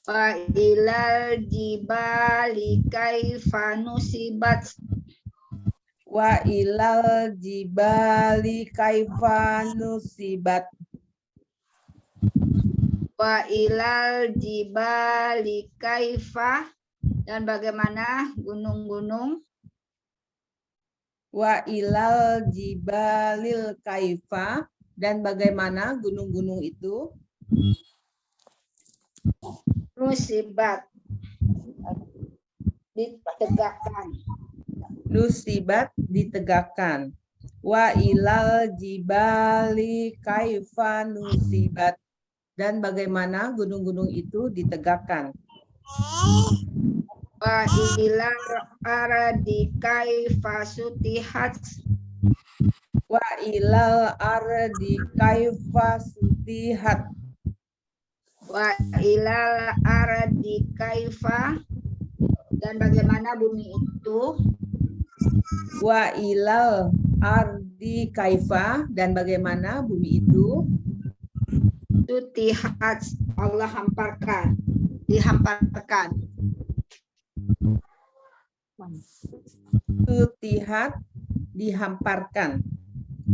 Wa ilal jibali kaifa nusibat. Wa ilal jibali kaifa nusibat. Wa ilal jibali kaifa, dan bagaimana gunung-gunung? Wa ilal jibalil kaifa, dan bagaimana gunung-gunung itu? Nusibat, ditegakkan. Nusibat, ditegakkan. Wa ilal jibali kaifa nusibat, dan bagaimana gunung-gunung itu ditegakkan. Wa ilal ardi kaifa sutihat. Wa ilal ardi kaifa sutihat. Wa ilal ardi kaifa, dan bagaimana bumi itu? Wa ilal ardi kaifa, dan bagaimana bumi itu? Sutihat, Allah hamparkan, dihamparkan. Sutihat, dihamparkan.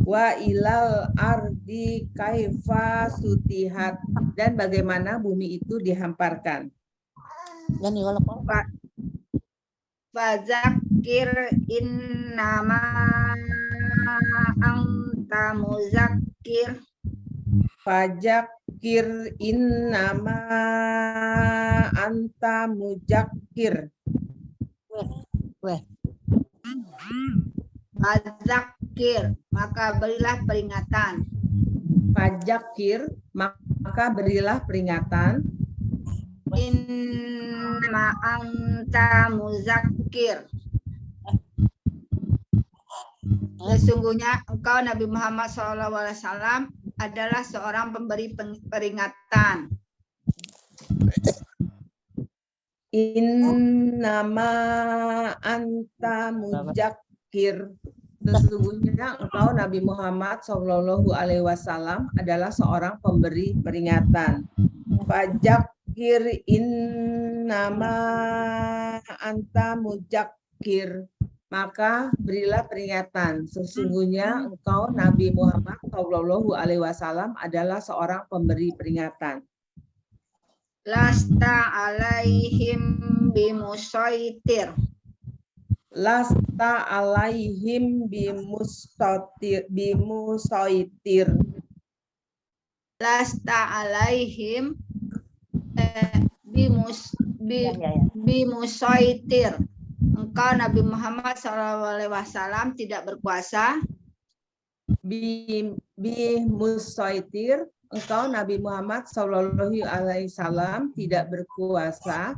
Wa ilal ardi kaifa sutihat, dan bagaimana bumi itu dihamparkan. Dan Fadzakir innama anta muzakkir. Fadzakir innama anta muzakkir. Fadzakir, maka berilah peringatan. Fadzakir, maka berilah peringatan. Innama anta muzakkir. Sesungguhnya engkau Nabi Muhammad SAW adalah seorang pemberi peringatan. Innama anta muzakkir. Sesungguhnya engkau Nabi Muhammad SAW adalah seorang pemberi peringatan. Fadzakir innama anta muzakkir. Maka berilah peringatan. Sesungguhnya engkau Nabi Muhammad SAW adalah seorang pemberi peringatan. Lasta alaihim bimusaitir. Lasta alaihim bimusaitir. Lasta alaihim bimusaitir. Engkau Nabi Muhammad SAW tidak berkuasa. Bimusaitir. Engkau Nabi Muhammad SAW tidak berkuasa.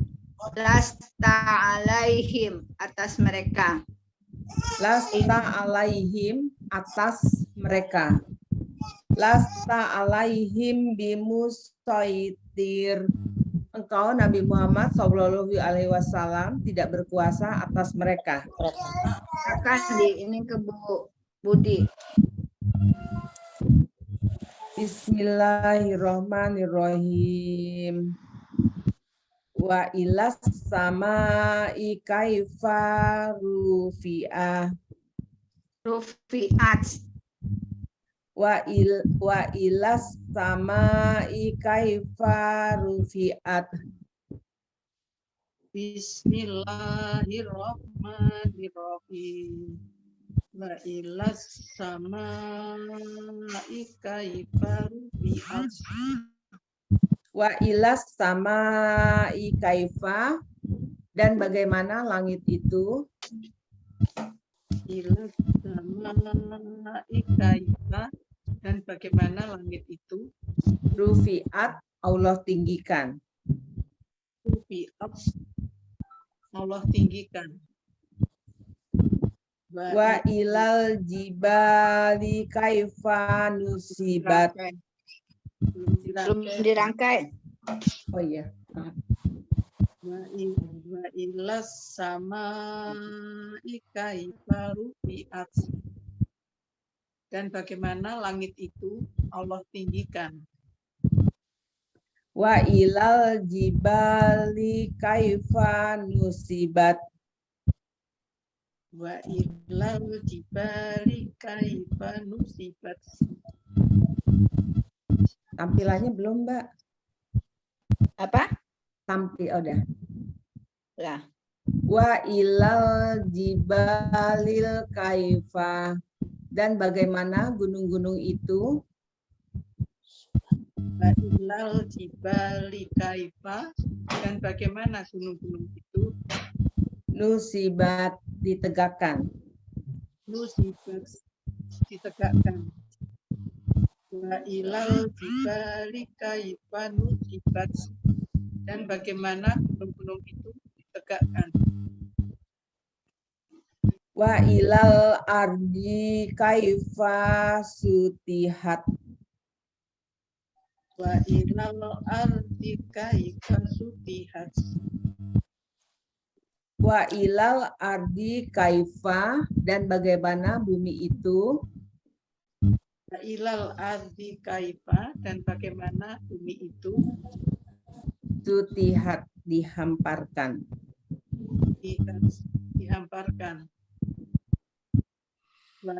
Lasta alaihim, atas mereka. Lasta alaihim, atas mereka. Lasta alaihim bimusaitir. Engkau Nabi Muhammad SAW tidak berkuasa atas mereka. Akan ini ke Bu Budi. Bismillahirrahmanirrahim. Wa ilas sama'i kaifa rufi'ah. Rufi'at. Wa ilas sama'i kaifa rufi'at. Bismillahirrahmanirrahim. Wa ilas sama'i kaifa rufi'at. Wa ilas sama'i kaifa, dan bagaimana langit itu. Ilas sama'i kaifa, dan bagaimana langit itu. Rufi'at, Allah tinggikan. Rufi'at, Allah tinggikan. Wa ilal jibali kaifa nusibat. Belum dirangkai. Oh iya. Wa ilas sama'i kaifa rufi'at, dan bagaimana langit itu Allah tinggikan. Wa ilal jibali kaifa nusibat. Wa ilal jibali kaifa nusibat. Tampilannya belum, Mbak? Apa? Udah. Ya. Wa ilal jibalil kaifa, dan bagaimana gunung-gunung itu. Wa ilal jibali kaifa, dan bagaimana gunung-gunung itu. Nusibat, ditegakkan. Nusibat, ditegakkan. Wa ilal jibali kaifa nusibat, dan bagaimana gunung-gunung itu ditegakkan. Wa ilal ardi kaifa sutihat. Wa ilal ardi kaifa sutihat. Wa ilal ardi kaifa, dan bagaimana bumi itu. Wa ilal ardi kaifa, dan bagaimana bumi itu. Sutihat, dihamparkan. Dihamparkan. Wa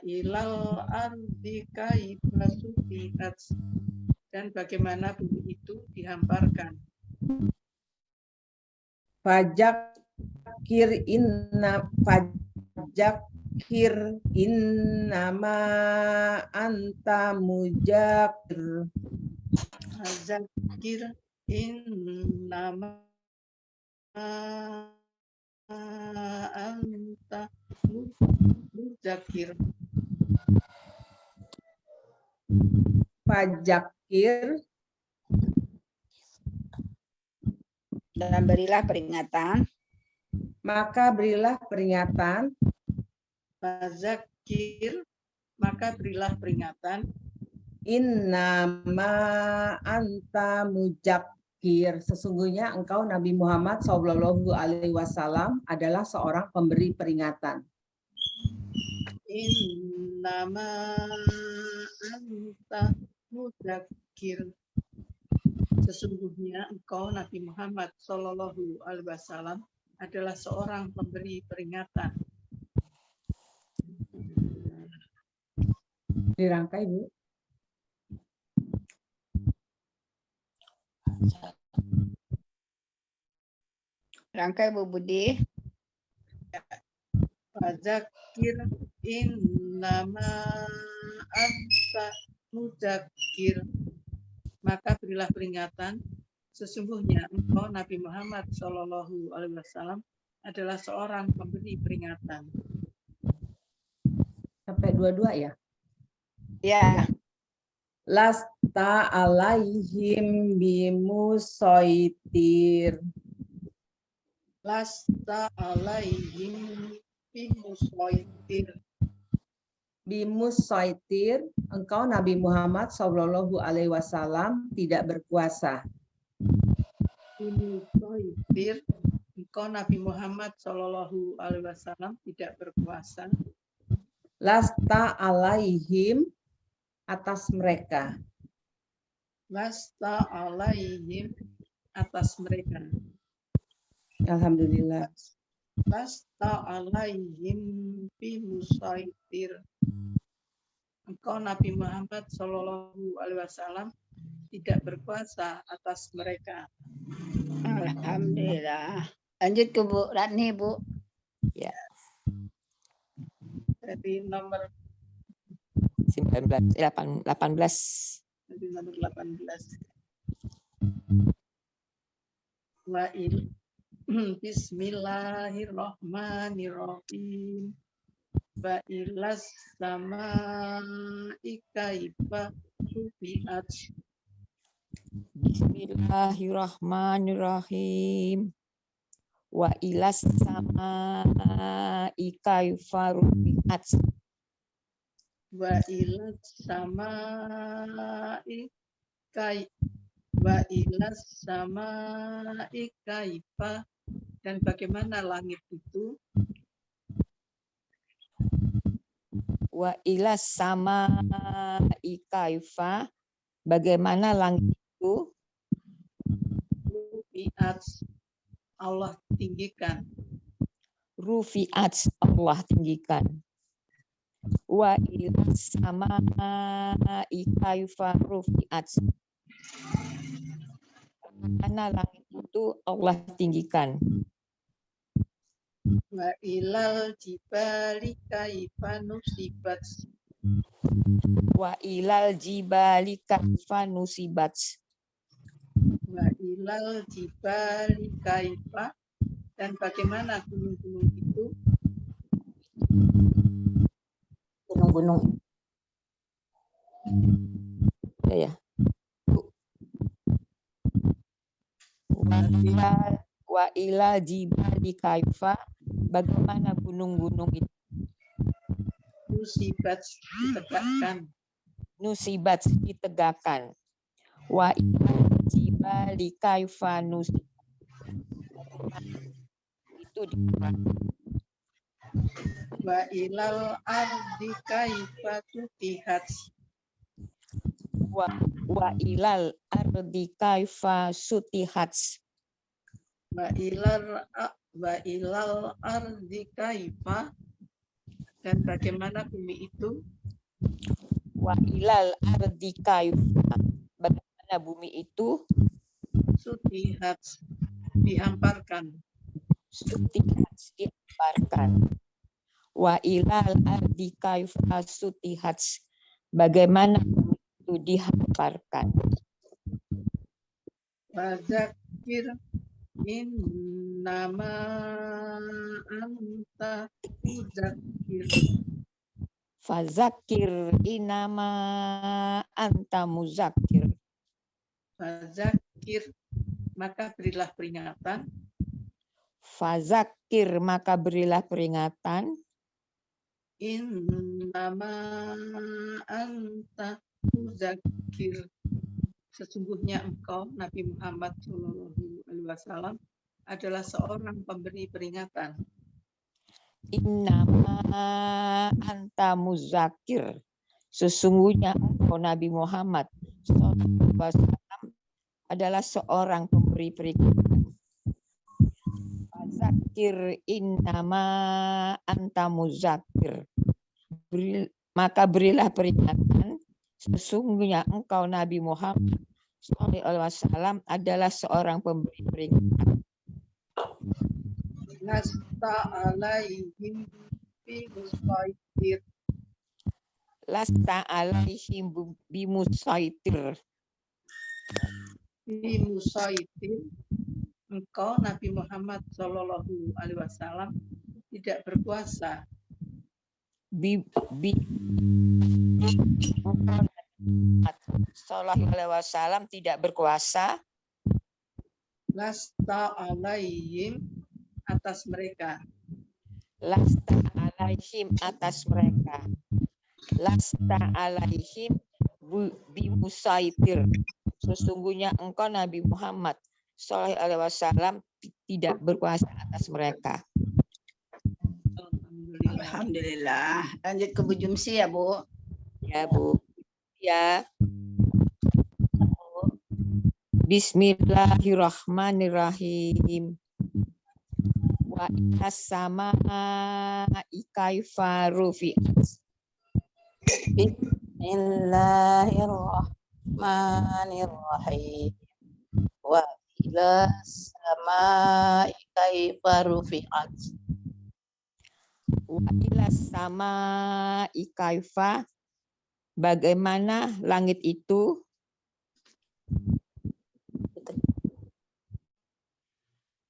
ilal ardi kaifa sutihat, dan bagaimana bumi itu dihamparkan. Fadzakir Fadzakir innama anta mudzakir. Fadzakir innama anta mudzakir. Fadzakir Dan berilah peringatan. maka berilah peringatan. Fadzakir, maka berilah peringatan. Innama anta mudzakir. Sesungguhnya engkau Nabi Muhammad SAW adalah seorang pemberi peringatan. Innama anta mudzakir. Sesungguhnya engkau Nabi Muhammad Shallallahu Alaihi Wasallam adalah seorang pemberi peringatan. Dirangkai, Bu. Rangkai Bu Budi. Fadzakir innama anta mudzakir. Maka berilah peringatan. Sesungguhnya engkau Nabi Muhammad Shallallahu Alaihi Wasallam adalah seorang pemberi peringatan. Sampai 22 ya. Ya. Lasta alaihim bimusaitir. Lasta alaihim bimusaitir. Bimusaitir, engkau Nabi Muhammad SAW tidak berkuasa. Bimusaitir, engkau Nabi Muhammad Shallallahu Alaihi Wasallam tidak berkuasa. Lasta alaihim, atas mereka. Lasta alaihim, atas mereka. Alhamdulillah. Lasta alaihim bimusaitir. Engkau Nabi Muhammad Shallallahu Alaihi Wasallam tidak berkuasa atas mereka. Alhamdulillah. Lanjut ke Bu Ratni, Bu. Jadi nomor 18. jadi nomor 18. Wa'il. Bismillahirrahmanirrahim. Wa ilas sama'i kaifa rufi'at. Bismillahirrahmanirrahim. Wa ilas sama'i kaifa rufi'at. Wa ilas sama'i wa ilas sama'i kaifa, dan bagaimana langit itu. Wa ilas sama'i kaifa, bagaimana langit itu. Rufi'at, Allah tinggikan. Rufi'at, Allah tinggikan. Wa ilas sama'i kaifa rufi'at, bagaimana langit itu Allah tinggikan. Wa ilal jibali kaifa nusibat. Wa ilal jibali kaifa nusibat. Wa ilal jibali kaifa, dan bagaimana gunung-gunung itu. Gunung-gunung. Ya. Wa ilal jibali kaifa, bagaimana gunung-gunung itu. Nusibat, ditegakkan. Nusibat, ditegakkan. Wa ilal jibali kaifa nusibat, itu ditegakkan. Wa ilal ardi kaifa tutihat. Wa ilal ardi kaifa sutihat. Wa ilal ardi kaifa, dan bagaimana bumi itu. Wa ilal ardi kaifa, bagaimana bumi itu. Sutihat, dihamparkan. Sutihat, dihamparkan. Wa ilal ardi kaifa sutihat. Bagaimana itu dihamparkan. Fadzakir innama anta mudzakir. Fazakir inama anta muzakir. Fadzakir, maka berilah peringatan. Fazakir, maka berilah peringatan. Innama anta mudzakir. Sesungguhnya engkau, Nabi Muhammad SAW, adalah seorang pemberi peringatan. Innama anta muzakir. Sesungguhnya engkau Nabi Muhammad SAW adalah seorang pemberi peringatan. Fazakir innama anta muzakir. Maka berilah peringatan. Sesungguhnya engkau Nabi Muhammad SAW adalah seorang pemberi peringatan. Lasta alaihim bimusaitir. Lasta alaihim bimusaitir. Bimusaitir. Engkau Nabi Muhammad SAW tidak berkuasa. Sallallahu alaihi wasallam tidak berkuasa. Lasta alaihim, atas mereka. Lasta alaihim, atas mereka. Lasta alaihim bimusaitir. Sesungguhnya engkau Nabi Muhammad Sallallahu alaihi wasallam tidak berkuasa atas mereka. Alhamdulillah. Lanjut ke Bu Jumsi ya, Bu. Ya, Bu. Ya. Bismillahirrahmanirrahim. Wa inas samaa'i kaifa rufi'at. Bismillahirrahmanirrahim. Wa ila samaa'i kaifa rufi'at. Wa ilas samaa'i kaifa. Bagaimana langit itu?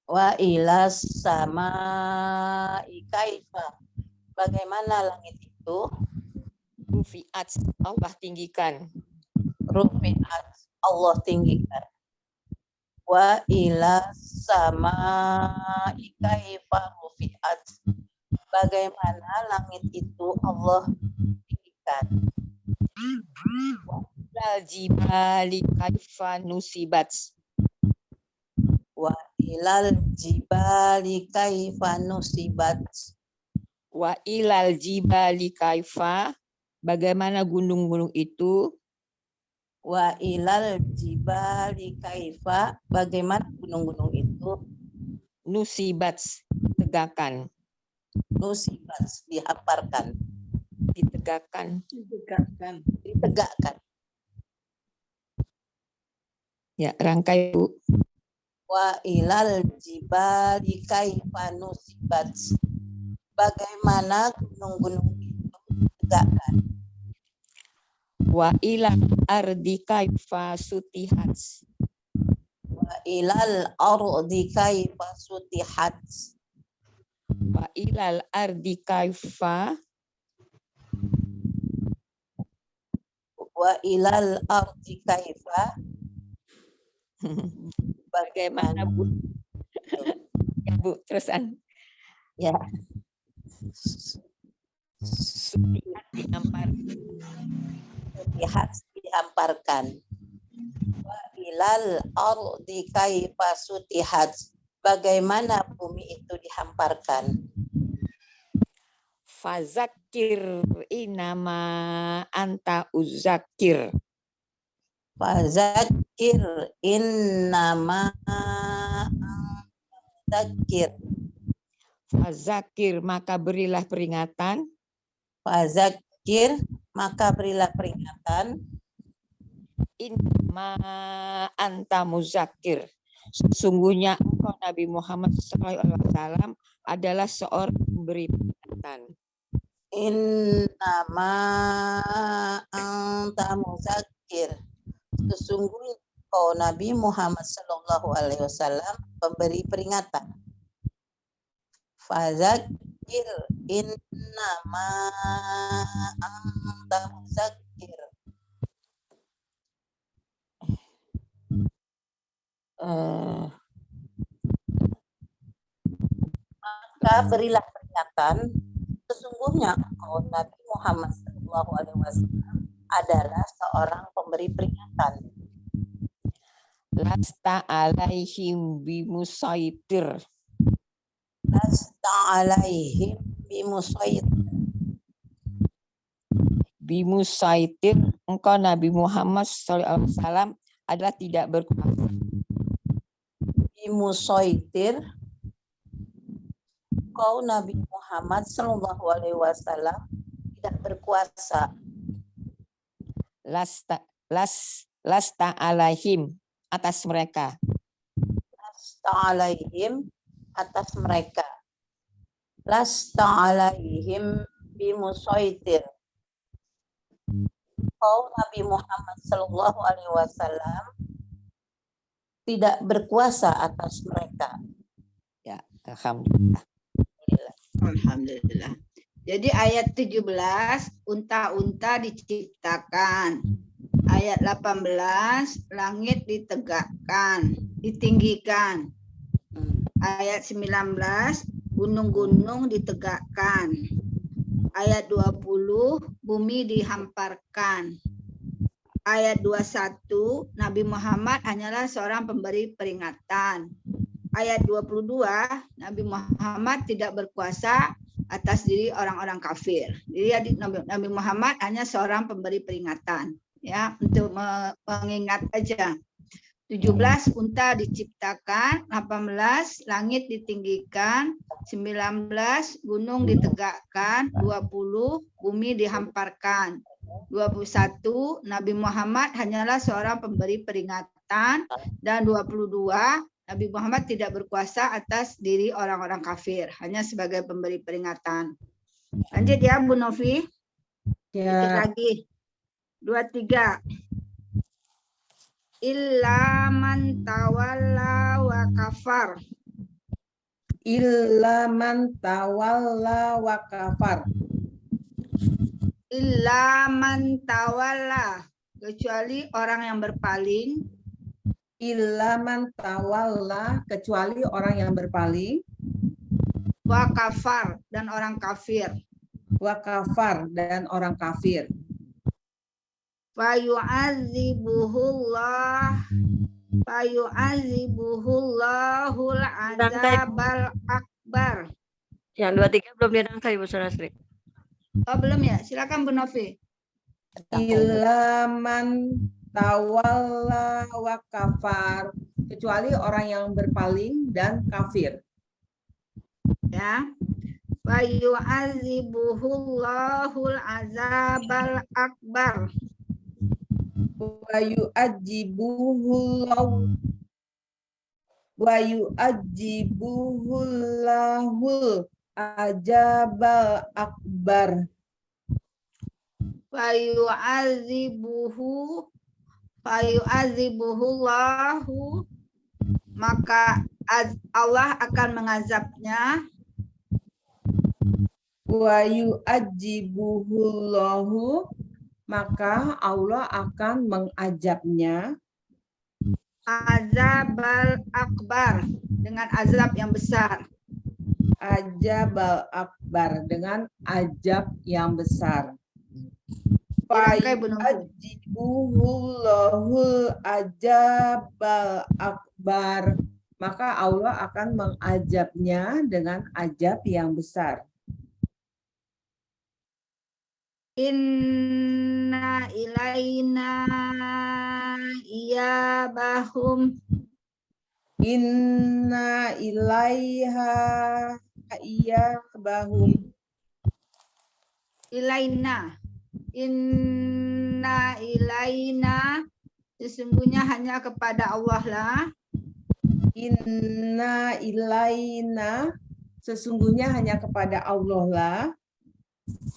Wa ilas samaa'i kaifa. Bagaimana langit itu? Rufi'at, Allah tinggikan. Rufi'at, Allah tinggikan. Wa ilas samaa'i kaifa rufi'at. Bagaimana langit itu Allah tinggikan. Wa jibali kaifa nusibat. Wa ilal jibali kaifa nusibat. Wa ilal jibali kaifa. Bagaimana gunung-gunung itu? Wa ilal jibali kaifa. Bagaimana gunung-gunung itu? Nusibat, tegakkan. Nusibat, dihamparkan. Ditegakkan. Ditegakkan. Ya, rangkai, Bu. Wa ilal jibali kaifa nusibat. Bagaimana gunung-gunung itu ditegakkan. Wa ilal ardi kaifa sutihat. Wa ilal ardi kaifa sutihat. Wa ilal ardi kaifa. Wa ilal ardi kaifa. Bagaimana, Bu? Ya, Bu, terusan. Ya. Sutihat dihamparkan. Wa ilal ardi kaifa sutihat. Bagaimana bumi itu dihamparkan. Fazakir inama anta uzakir. Fazakir innama zakir. Fazakir, maka berilah peringatan. Fazakir, maka berilah peringatan. Innama anta muzakir. Sesungguhnya engkau Nabi Muhammad SAW adalah seorang pemberi peringatan. Innama anta muzakkir. Sesungguhnya kau Nabi Muhammad Sallallahu Alaihi Wasallam pemberi peringatan. Fadzakir innama anta muzakkir. Maka berilah peringatan. Sesungguhnya kau Nabi Muhammad Sallallahu Alaihi Wasallam adalah seorang pemberi peringatan. Lasta alaihim bimusaitir. Lasta alaihim bimusaitir. Bimusaitir, engkau Nabi Muhammad SAW adalah tidak berkuasa. Bimusaitir, kau Nabi Muhammad Sallallahu Alaihi Wasallam tidak berkuasa. Lasta alaihim, atas mereka. Lasta alaihim, atas mereka. Lasta alaihim bimusaitir. Kau Nabi Muhammad Sallallahu Alaihi Wasallam tidak berkuasa atas mereka. Ya, alhamdulillah. Alhamdulillah. Jadi ayat 17, unta-unta diciptakan. Ayat 18, langit ditegakkan, ditinggikan. Ayat 19, gunung-gunung ditegakkan. Ayat 20, bumi dihamparkan. Ayat 21, Nabi Muhammad hanyalah seorang pemberi peringatan. Ayat 22, Nabi Muhammad tidak berkuasa atas diri orang-orang kafir. Jadi Nabi Muhammad hanya seorang pemberi peringatan. Ya, untuk mengingat aja. 17, unta diciptakan. 18, langit ditinggikan. 19, gunung ditegakkan. 20, bumi dihamparkan. 21, Nabi Muhammad hanyalah seorang pemberi peringatan. Dan 22, Nabi Muhammad tidak berkuasa atas diri orang-orang kafir, hanya sebagai pemberi peringatan. Lanjut ya, Bu Novi. Sedikit Ya, lagi. 23. Illa man tawalla wa kafar. illa man tawalla wa kafar. Illa man tawalla, kecuali orang yang berpaling. Illa man tawalla, kecuali orang yang berpaling. Wa kafar, dan orang kafir. Wa kafar, dan orang kafir. Fayu'adzibuhullahul azabal akbar. Yang 23 belum dirangkai, Bu Surasri. Oh, belum ya? Silakan Bu Novi. Illa man tawalla wa kafar, kecuali orang yang berpaling dan kafir. Ya. Fayu'adzibuhullahul azabal akbar. Wa yu'adzibuhullahul ajabal akbar. Fayu'adzibuhullahu, maka Allah akan mengazabnya. Wa yu'adzibuhullahu, maka Allah akan mengazabnya. Azabal akbar, dengan azab yang besar. Ajabal akbar, dengan azab yang besar. Dirangkai, Bu Novi. Fayu'adzibuhullahul ajabal akbar, maka Allah akan mengazabnya dengan azab yang besar. Inna ilaina iyabahum. Inna ilaiha iyabahum. Ilaina. Inna ilaina, sesungguhnya hanya kepada Allah lah. Inna ilaina, sesungguhnya hanya kepada Allah lah.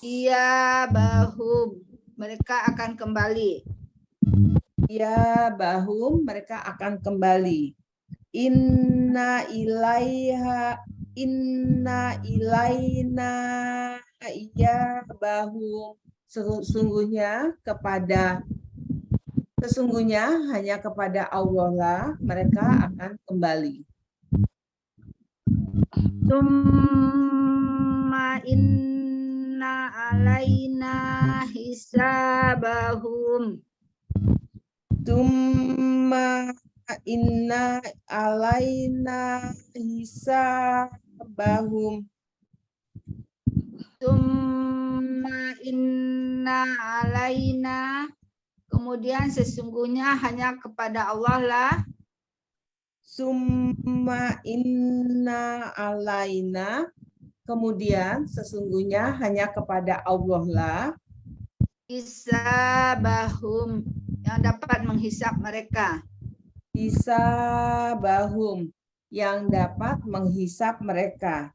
iyabahum, mereka akan kembali. Ya bahum, mereka akan kembali. Inna ilaina iya bahum. Sesungguhnya hanya kepada Allah lah mereka akan kembali. Summa inna alaina hisabahum. Tumma inna alaina hisabahum. Summa inna alaina, kemudian sesungguhnya hanya kepada Allah lah. Summa inna alaina, kemudian sesungguhnya hanya kepada Allah lah Hisabahum, yang dapat menghisap mereka. hisabahum, yang dapat menghisap mereka.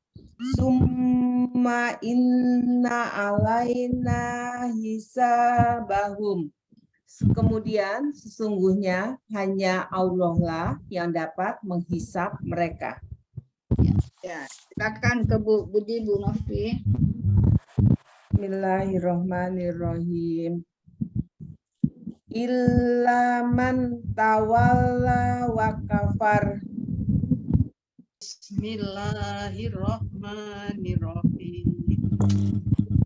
Summa inna alaina hisabahum. Kemudian sesungguhnya hanya Allah lah yang dapat menghisap mereka. Ya, silakan ke Bu Budi, Bu Novi. Bismillahirrahmanirrahim. Illa man tawalla wa kafar. Bismillahirrahmanirrahim.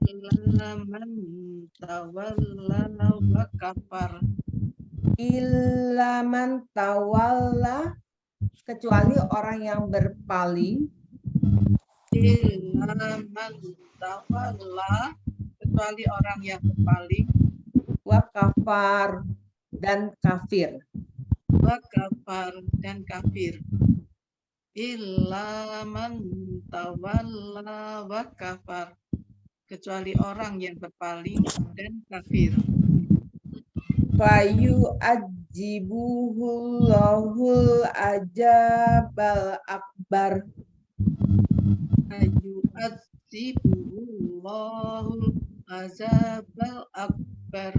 Illa man tawalla wa kafar. Illa man tawalla, kecuali orang yang berpaling. Illa man tawalla, kecuali orang yang berpaling. Wa kafar, dan kafir. Wa kafar, dan kafir. Illa man tawalla wa kafar, kecuali orang yang berpaling dan kafir. Fayu ajibuhullahul ajabal akbar. Ayu azibullahul azabal akbar.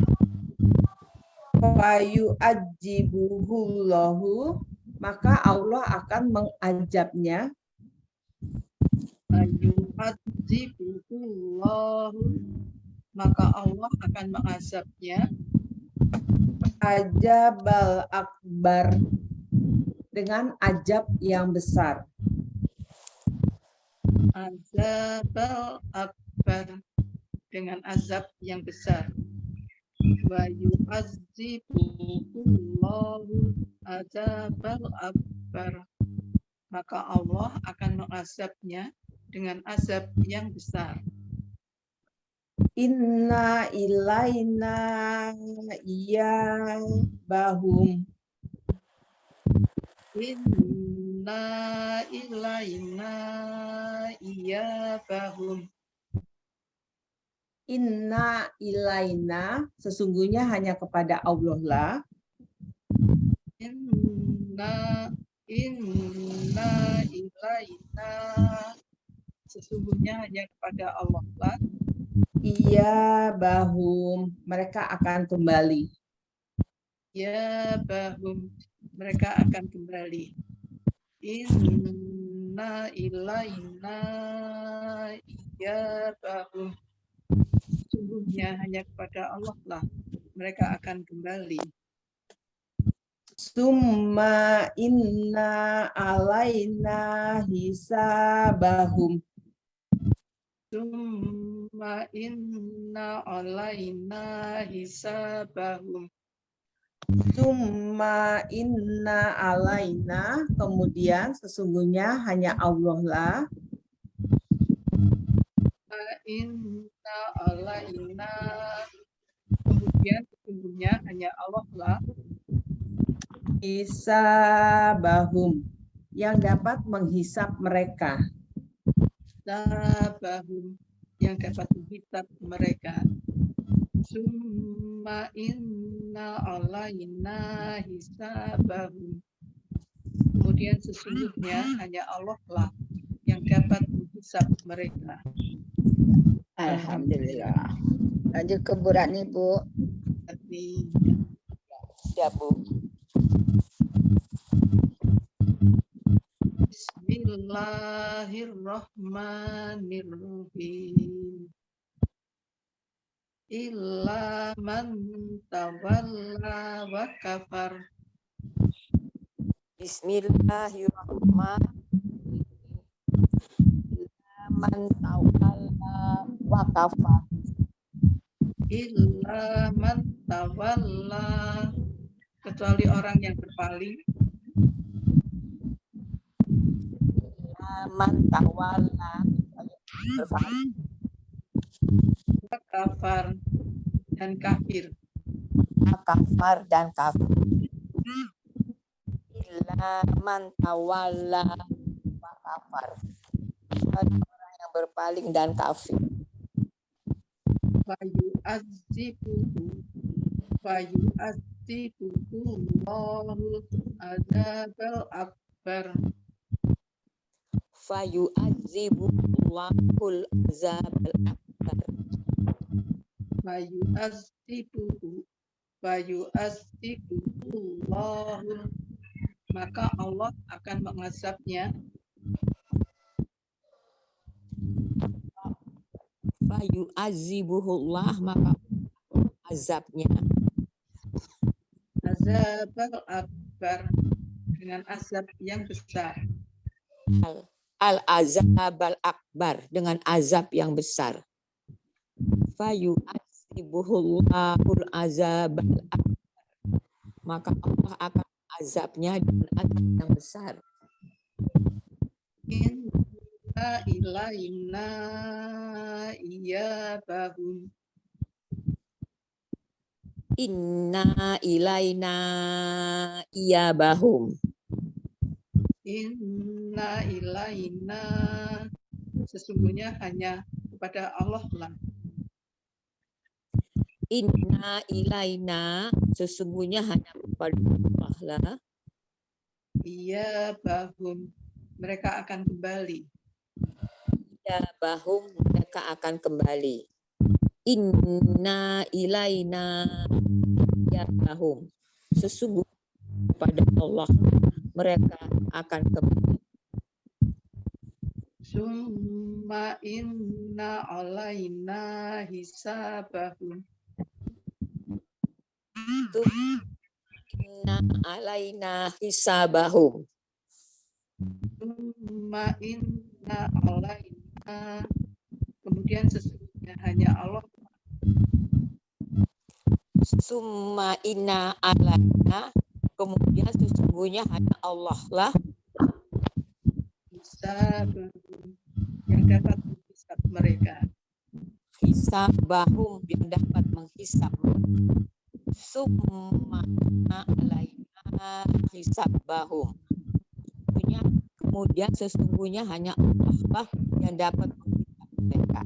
Fayu ajibuhullahu, maka Allah akan mengajabnya. Ayu azibullahul, maka Allah akan mengazabnya. Ajabal akbar, dengan ajab yang besar. Azabal akbar, dengan azab yang besar. Wa yu'azzibullahu azabal akbar, maka Allah akan mengazabnya dengan azab yang besar. Inna ilaina iyabahum. Inna ilaina iyabahum. Inna ilaina, sesungguhnya hanya kepada Allah lah. Inna ilaina, sesungguhnya hanya kepada Allah lah. Iyabahum, mereka akan kembali. Ya bahum, mereka akan kembali. Inna ilaina ya bahum, sungguhnya hanya kepada Allah lah mereka akan kembali. Summa inna alaina hisabahum. Summa inna alaina hisabahum. Summa inna alaina, kemudian sesungguhnya hanya Allah lah. Inna alaina, kemudian sesungguhnya hanya Allah lah. Hisabahum, yang dapat menghisap mereka. Hisabahum, yang dapat menghisap mereka. Summa inna alaina hisabahum. Kemudian sesungguhnya hanya Allah lah yang dapat menghisap mereka. Alhamdulillah. Lanjut ke Bu Ratni, Bu. Siap, Bu. Bismillahirrahmanirrahim. Illa man tawalla wa kafar. Bismillahirrahmanirrahim. Man tawalla wa kafar. Illa man tawalla, kecuali orang yang berpaling. Man tawalla berpaling. Wa kafar, dan kafir. Kafar dan kafir. Illa man tawalla wa kafar. Kecuali orang yang berpaling dan kafir. Fayu'adzibuhu Allahul adzabal akbar. Fayu'adzibullahul azabal akbar. Fayu'adzibuhu Allahul, maka Allah akan mengazabnya. Fayu'adzibuhullah, maka azabnya. Azabal akbar, dengan azab yang besar. Al-azabal akbar, dengan azab yang besar. Fayu'adzibuhullahul azabal akbar, maka Allah akan azabnya dengan azab yang besar. Inna ilaina iyabahum. Inna ilaina iyabahum. Inna ilaina, sesungguhnya hanya kepada Allah lah. Inna ilaina, sesungguhnya hanya kepada Allah lah. Iyabahum, mereka akan kembali. Iyabahum, mereka akan kembali. Inna ilaina iyabahum, sesungguhnya kepada Allah mereka akan kembali. Summa inna alaina hisabahum. Inna alaina hisabahum. Summa inna alaina, kemudian sesungguhnya hanya Allah. Summa inna alaina, kemudian sesungguhnya hanya Allah lah Hisabahum, yang dapat menghisab mereka. hisabahum, yang dapat menghisab. Summa inna alaina hisabahum, kemudian sesungguhnya hanya Allah lah yang dapat menghisab mereka.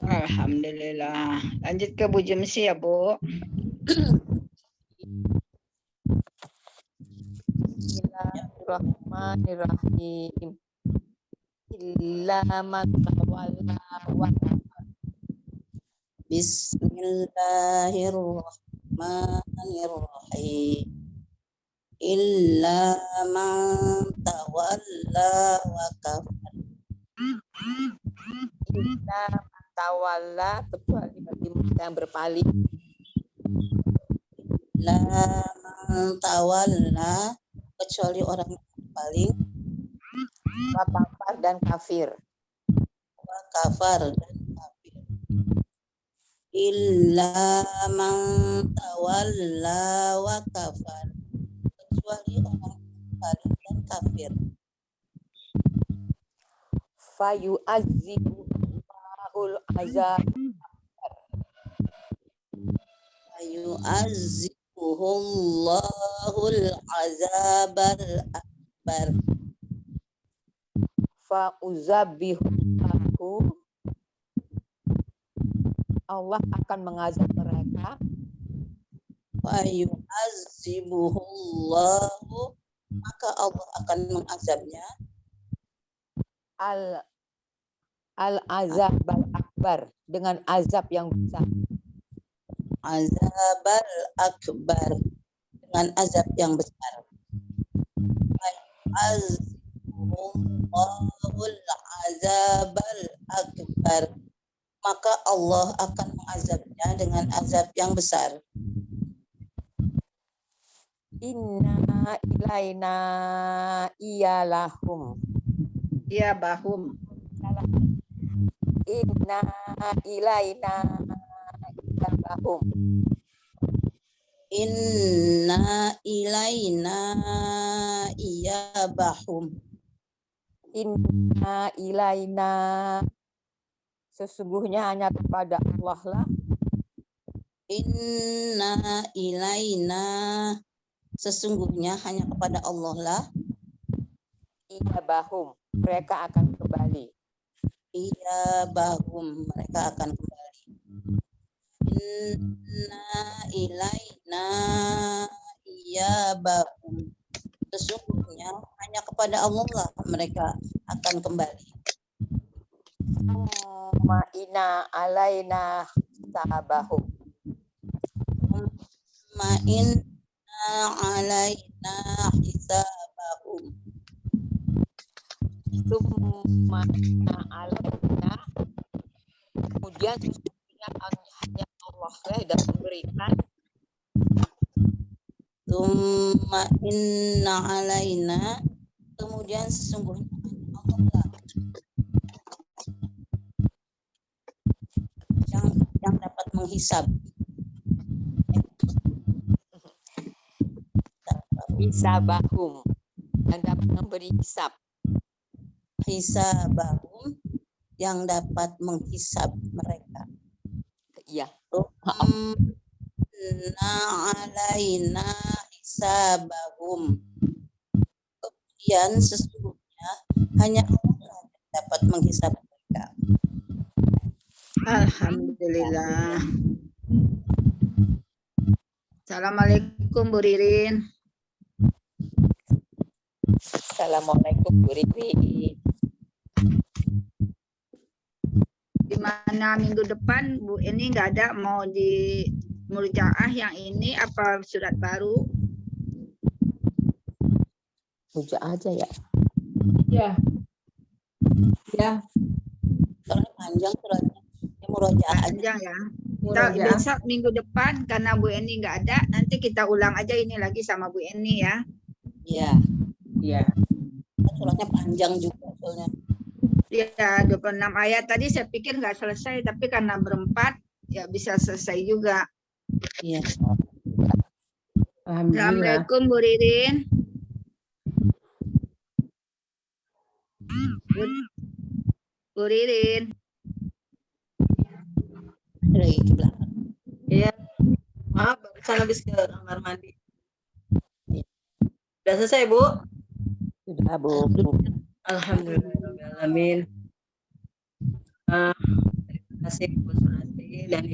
Alhamdulillah. Lanjut ke Bu Jemsi ya, Bu. Bismillahirrahmanirrahim. Illa man tawalla wa kafar. Bismillahirrahmanirrahim. Illa man tawalla wa kafar. Illa man tawalla, kecuali bagi mereka yang berpaling. La man tawalla, kecuali orang yang berpaling. Wa kafar dan kafir. Wa kafar, dan kafir. Illa man tawalla wa kafar, kecuali orang yang berpaling dan kafir. Fayu'adzibullahul azab. Yu'azzibuhullahul azabal akbar. Fa'uzabihullahu, Allah akan mengazab mereka. Wa yu'azzibuhullahu, maka Allah akan mengazabnya. al-azab al-akbar, dengan azab yang besar. Azabal akbar, dengan azab yang besar. Azabul azabal akbar, maka Allah akan mengazabnya dengan azab yang besar. Inna ilaina iyalahum. Ya bahum. Inna ilaina iyalahum. Inna ilaina iyabahum. Inna ilaina, sesungguhnya hanya kepada Allah lah. Inna ilaina, sesungguhnya hanya kepada Allah lah. Iyabahum, mereka akan kembali. Iyabahum, mereka akan kembali. Inna ilaina iyabahum, sesungguhnya hanya kepada Allah lah mereka akan kembali. Summa inna alaina sabahum. Ma inna alaina hisabahum. Summa inna alaina, kemudian sesungguhnya hanya Allah lah yang memberikan. Tsumma inna alaina, kemudian sesungguhnya Allah lah yang dapat menghisab. Hisabahum, yang dapat memberi hisab. Hisabahum, yang dapat menghisab mereka. Iya. Inna alaina hisabahum, kemudian sesungguhnya hanya Allah yang dapat menghisab mereka. Alhamdulillah. Assalamualaikum Bu Ririn. Assalamualaikum Bu Ririn. Di mana minggu depan Bu ini nggak ada, mau di Mujaah yang ini apa surat baru? Puja aja ya. Ya. Ya. Soalnya panjang suratnya. Ini murojaah aja. Panjang ya. Kita Murojaah. besok minggu depan karena Bu Eni nggak ada, nanti kita ulang aja ini lagi sama Bu Eni ya. Iya, Ya. suratnya panjang juga soalnya. Ya 26 ayat tadi saya pikir nggak selesai, tapi karena berempat ya bisa selesai juga. Iya. Alhamdulillah. Assalamualaikum Bu Ririn. Bu Ririn. Lagi ke belakang. Iya. Maaf, barusan habis ke kamar mandi. Udah selesai, Bu? Sudah Bu. Alhamdulillah. Terima kasih Bu Surati.